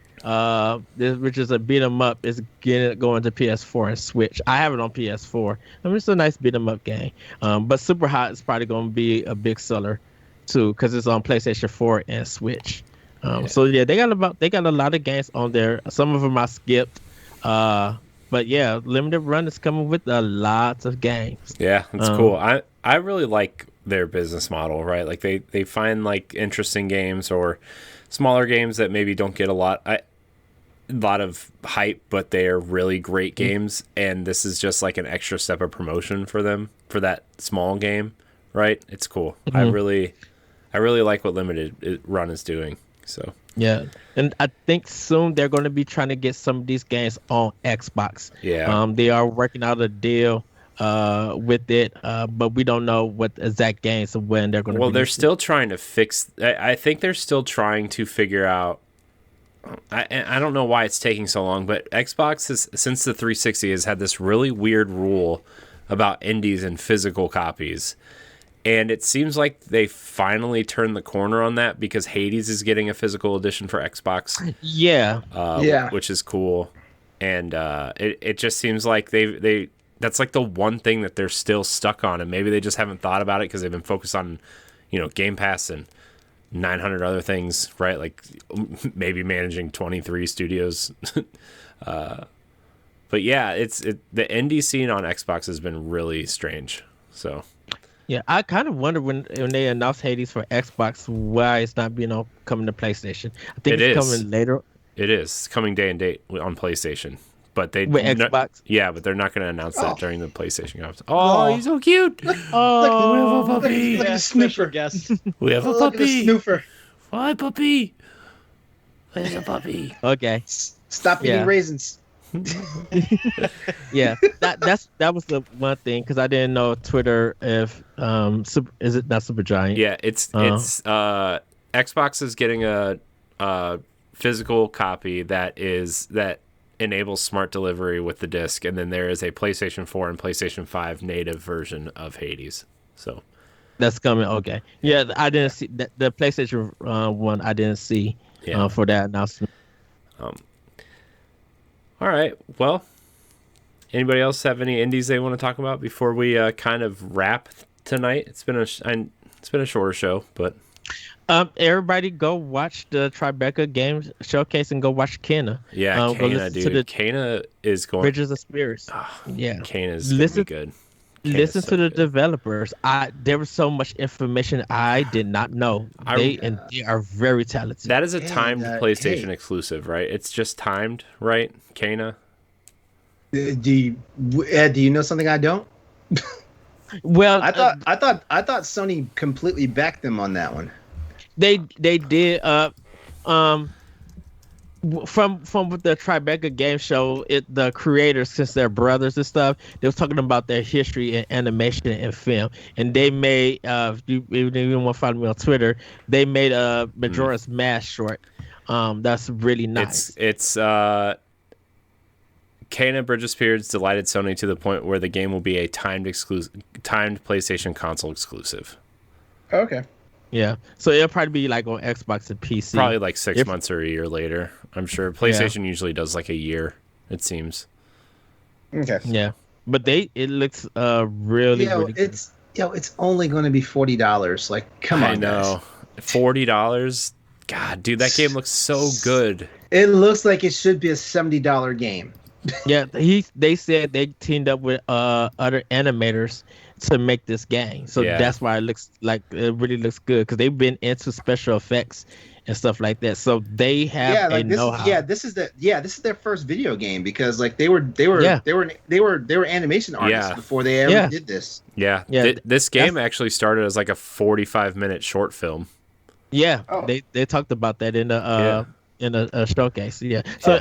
S4: which is a beat 'em up, is going to PS4 and Switch. I have it on PS4. I mean, it's a nice beat 'em up game. But Super Hot is probably going to be a big seller too because it's on PlayStation 4 and Switch. So yeah, they got a lot of games on there. Some of them I skipped. But yeah, Limited Run is coming with a lot of games.
S1: Yeah, it's cool. I really like their business model, right? Like they find like interesting games or smaller games that maybe don't get a lot of hype, but they're really great games. And this is just like an extra step of promotion for them for that small game, right? It's cool. I really like what Limited Run is doing. So
S4: yeah, and I think soon they're going to be trying to get some of these games on Xbox.
S1: Yeah,
S4: they are working out a deal with it, but we don't know what exact games and when they're going to.
S1: Well, they're still trying to fix. I think they're still trying to figure out. I don't know why it's taking so long, but Xbox since the 360 has had this really weird rule about indies and physical copies. And it seems like they finally turned the corner on that because Hades is getting a physical edition for Xbox.
S4: Yeah.
S1: Which is cool. And it just seems like they that's like the one thing that they're still stuck on. And maybe they just haven't thought about it because they've been focused on, Game Pass and 900 other things, right? Like maybe managing 23 studios. But yeah, the indie scene on Xbox has been really strange. So...
S4: Yeah, I kind of wonder when they announced Hades for Xbox why it's not coming to PlayStation. I think it's coming later.
S1: It is coming day and date on PlayStation, but
S4: Xbox.
S1: Yeah, but they're not going to announce that during the PlayStation conference. Oh, he's so cute!
S3: Oh,
S1: we have a puppy.
S3: Look at the snooper.
S2: Guest.
S1: We have a puppy.
S3: Look at the snooper.
S1: Hi, puppy. There's a puppy.
S4: Okay.
S3: Stop eating raisins.
S4: Yeah, that was the one thing because I didn't know Twitter if is it not Supergiant?
S1: Yeah, it's Xbox is getting a physical copy that enables smart delivery with the disc, and then there is a PlayStation 4 and PlayStation 5 native version of Hades. So
S4: that's coming. Okay, yeah, I didn't see the PlayStation one. I didn't see for that announcement.
S1: All right. Well, Anybody else have any indies they want to talk about before we kind of wrap tonight? It's been a shorter show, but
S4: everybody go watch the Tribeca Games Showcase and go watch Kena.
S1: yeah,
S4: Go
S1: Kana,
S4: listen to
S1: dude.
S4: the
S1: Kana is going.
S4: Bridges of Spirits. Yeah,
S1: Kana's
S4: listen.
S1: good.
S4: Listen
S1: so
S4: to the
S1: good.
S4: developers. There was so much information I did not know. They are very talented.
S1: That is a timed PlayStation
S3: hey.
S1: exclusive, right? It's just timed, right? Kana.
S3: Do you know something I don't?
S4: Well,
S3: I thought Sony completely backed them on that one.
S4: they did. From the Tribeca Game Show, the creators, since they're brothers and stuff, they was talking about their history in animation and film, and they made you want to follow me on Twitter, they made a Majora's Mask short. That's really nice.
S1: It's Kana Bridge of Spirits delighted Sony to the point where the game will be a timed PlayStation console exclusive.
S3: Okay.
S4: Yeah, so it'll probably be like on Xbox and PC.
S1: Probably like 6 months or a year later. I'm sure PlayStation usually does like a year. It seems.
S3: Okay.
S4: Yeah, but it looks really good.
S3: It's only going to be $40. Like, come on,
S1: I know.
S3: guys.
S1: $40. God, dude, that game looks so good.
S3: It looks like it should be a $70 game.
S4: Yeah, they said they teamed up with other animators to make this game, so that's why it looks like it really looks good, because they've been into special effects and stuff like that. So they have know-how.
S3: This is their first video game, because like they were animation artists before they ever did this.
S1: Yeah. This game actually started as like a 45-minute short film.
S4: Yeah, they talked about that in a showcase. Yeah, so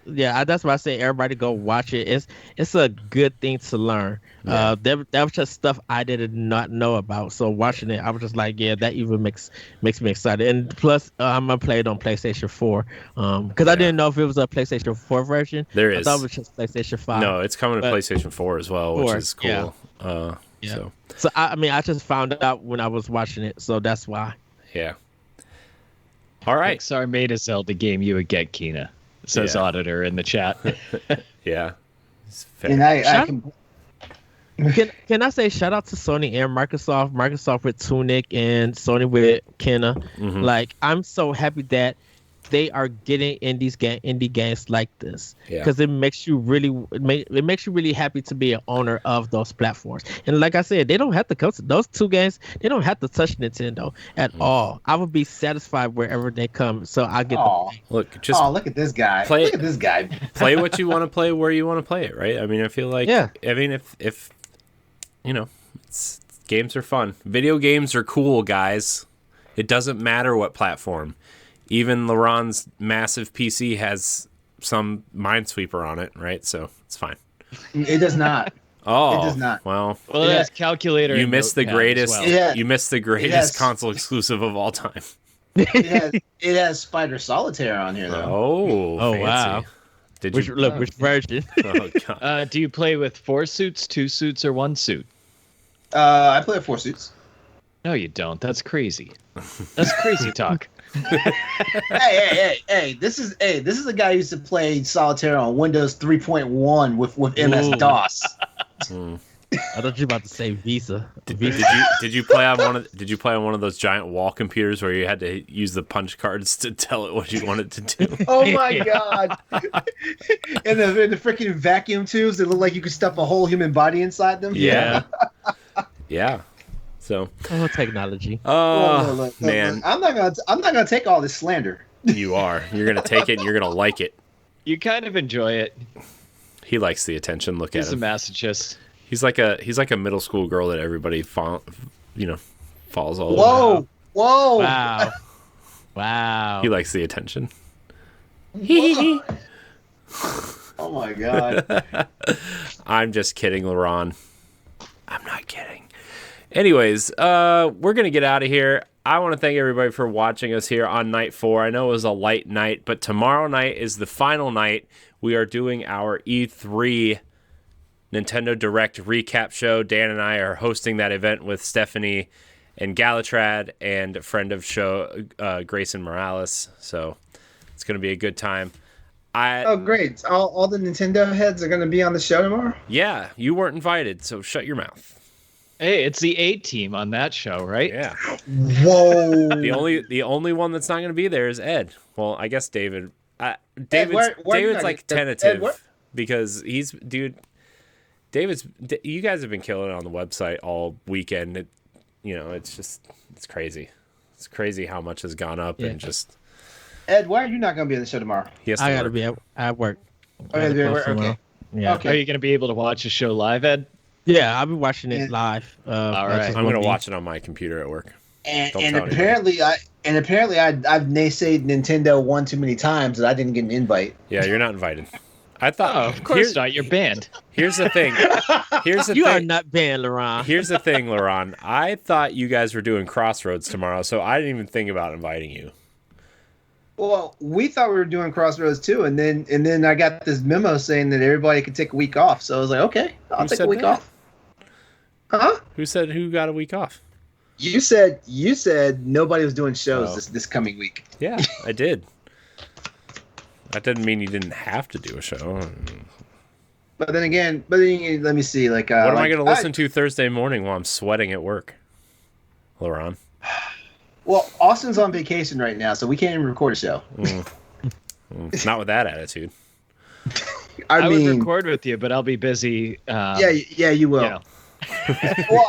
S4: that's why I say everybody go watch it. It's a good thing to learn.
S1: Yeah.
S4: That was just stuff I did not know about. So watching it, I was just like, yeah, that even makes me excited. And plus, I'm gonna play it on PlayStation 4 because I didn't know if it was a PlayStation 4 version.
S1: There is.
S4: I thought it was just PlayStation 5.
S1: No, it's coming to PlayStation 4 as well, which is cool.
S4: Yeah. So I just found out when I was watching it, so that's why.
S1: Yeah. All right.
S2: Pixar made a Zelda game, you would get Kena. Says Auditor in the chat.
S1: Yeah.
S3: And
S4: Can I say shout out to Sony and Microsoft? Microsoft with Tunic and Sony with Kena.
S1: Mm-hmm.
S4: Like, I'm so happy that they are getting indie games like this, because it makes you really happy to be an owner of those platforms. And like I said, they don't have to come to those two games. They don't have to touch Nintendo at all. I would be satisfied wherever they come. So I get
S1: look
S3: at this guy. Look at this guy.
S1: Play what you want to play where you want to play it, right? I mean, I feel like if you know, games are fun. Video games are cool, guys. It doesn't matter what platform. Even LeRon's massive PC has some Minesweeper on it, right? So it's fine.
S3: It does not.
S1: Oh,
S3: it does not.
S1: Well,
S2: it has calculator.
S1: You missed the greatest.
S3: Well.
S1: You missed the greatest console exclusive of all time.
S3: It has Spider Solitaire on here, though.
S1: Oh, fancy.
S4: Wow. Which version?
S1: Oh, God.
S2: Do you play with 4 suits, 2 suits, or 1 suit?
S3: I play with 4 suits.
S2: No, you don't. That's crazy. That's crazy talk.
S3: Hey! This is a guy who used to play Solitaire on Windows 3.1 with MS DOS.
S4: I thought you were about to say Visa.
S1: Did you play on one of those giant wall computers where you had to use the punch cards to tell it what you wanted to do?
S3: Oh my God! and the freaking vacuum tubes that look like you could stuff a whole human body inside them.
S1: Yeah. Yeah. So.
S4: Oh, technology.
S1: Oh, man.
S3: I'm not gonna take all this slander.
S1: You are. You're gonna take it and you're gonna like it.
S2: You kind of enjoy it.
S1: He likes the attention. Look at him.
S2: He's a masochist.
S1: He's like a middle school girl that everybody falls all
S3: over.
S4: Whoa! Wow!
S1: He likes the attention.
S3: Oh my God!
S1: I'm just kidding, LeRon. I'm not kidding. Anyways, we're gonna get out of here. I want to thank everybody for watching us here on night 4. I know it was a light night, but tomorrow night is the final night. We are doing our E3 Nintendo Direct recap show. Dan and I are hosting that event with Stephanie and Galatrad and a friend of show, Grayson Morales. So it's going to be a good time.
S3: Oh, great! All the Nintendo heads are going to be on the show tomorrow.
S1: Yeah, you weren't invited, so shut your mouth.
S5: Hey, it's the A team on that show, right?
S1: Yeah.
S3: Whoa!
S1: The only one that's not going to be there is Ed. Well, I guess David.
S3: why are you
S1: David's
S3: not-
S1: like
S3: Ed,
S1: tentative because David's. You guys have been killing it on the website all weekend. It's crazy. It's crazy how much has gone up and just.
S3: Ed, why are you not going to be on the show tomorrow?
S4: I gotta be at work.
S3: Okay.
S4: Yeah.
S3: Okay.
S5: Are you going to be able to watch the show live, Ed?
S4: Yeah, I'll be watching it
S3: Yeah.
S4: live.
S5: All right.
S1: I'm gonna watch it on my computer at work.
S3: And
S1: Don't tell
S3: apparently I've naysayed Nintendo one too many times that I didn't get an invite.
S1: Yeah, you're not invited. I thought.
S5: Oh, of course not. You're banned.
S1: Here's the thing.
S4: You are not banned, LeRon.
S1: Here's the thing, LeRon. I thought you guys were doing Crossroads tomorrow, so I didn't even think about inviting you.
S3: Well, we thought we were doing Crossroads too, and then I got this memo saying that everybody could take a week off. So I was like, okay, I'll take a week off. Huh?
S1: Who got a week off?
S3: You said nobody was doing shows this coming week.
S1: Yeah, I did. That didn't mean you didn't have to do a show.
S3: But then again, let me see. What
S1: What am I going to listen to Thursday morning while I'm sweating at work, LeRon?
S3: Well, Austin's on vacation right now, so we can't even record a show.
S1: Not with that attitude.
S3: I mean,
S5: would record with you, but I'll be busy.
S3: Yeah, you will.
S5: You know.
S3: Well,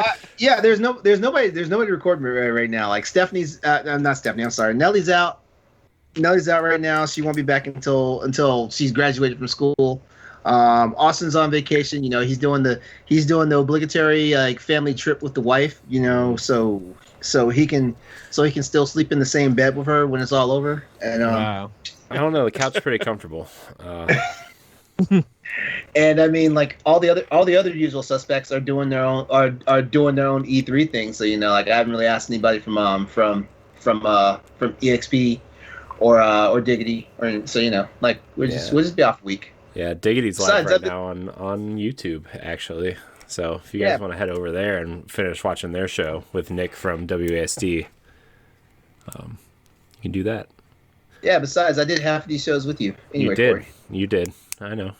S3: there's nobody recording right now. Like Stephanie's, not Stephanie. I'm sorry. Nellie's out. Nellie's out right now. She won't be back until she's graduated from school. Austin's on vacation. He's doing the obligatory family trip with the wife. So he can still sleep in the same bed with her when it's all over. And
S4: Wow.
S1: I don't know. The couch's pretty comfortable.
S3: And I mean, all the other usual suspects are doing their own E3 thing. So I haven't really asked anybody from EXP or Diggity, we'll just be off a week.
S1: Yeah, Diggity's live
S3: Besides,
S1: right now on YouTube, actually. So if you guys want to head over there and finish watching their show with Nick from WASD, you can do that.
S3: Yeah, besides, I did half of these shows with you. Anyway,
S1: You did.
S3: Corey.
S1: You did. I know.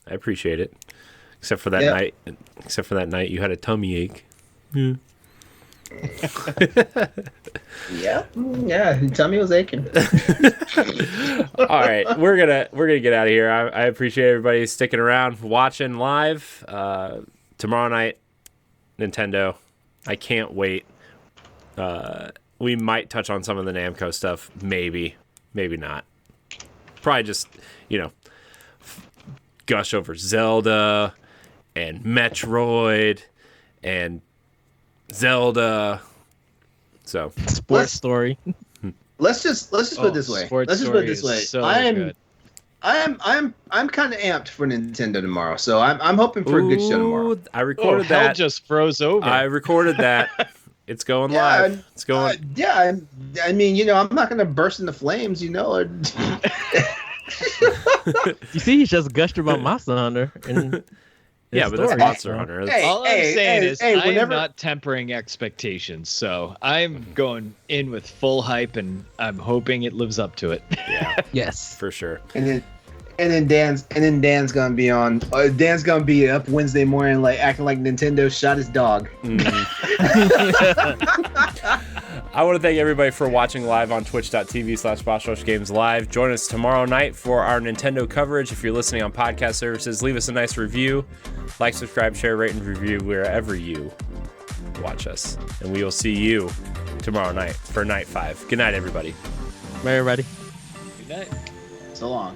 S1: I appreciate it. Except for that night. Except for that night you had a tummy ache. Yeah.
S3: Yeah, tummy was aching.
S1: All right, we're gonna get out of here. I appreciate everybody sticking around, watching live. Tomorrow night, Nintendo. I can't wait. We might touch on some of the Namco stuff, maybe not. Probably just gush over Zelda and Metroid and Zelda. So
S4: Sports story.
S3: Let's just put it this way. Let's just put it this way.
S5: So
S3: I'm kind of amped for Nintendo tomorrow, so I'm hoping for a good show tomorrow.
S1: Ooh, I recorded
S5: hell
S1: that.
S5: just froze over.
S1: I recorded that. It's going live. It's going.
S3: I mean, I'm not gonna burst into flames, or...
S4: You see, he just gushed about Monster Hunter.
S1: Yeah, but that's Monster Hunter.
S5: All I'm saying is I am
S3: whenever-
S5: not tempering expectations, so I'm going in with full hype, and I'm hoping it lives up to it.
S1: Yeah,
S4: Yes.
S1: for sure.
S3: And then Dan's gonna be on. Dan's gonna be up Wednesday morning, acting like Nintendo shot his dog.
S1: I want to thank everybody for watching live on twitch.tv/BossRushGames Live. Join us tomorrow night for our Nintendo coverage. If you're listening on podcast services, leave us a nice review. Like, subscribe, share, rate, and review wherever you watch us. And we will see you tomorrow night for Night 5. Good night, everybody.
S4: Bye, everybody.
S5: Good night.
S3: So long.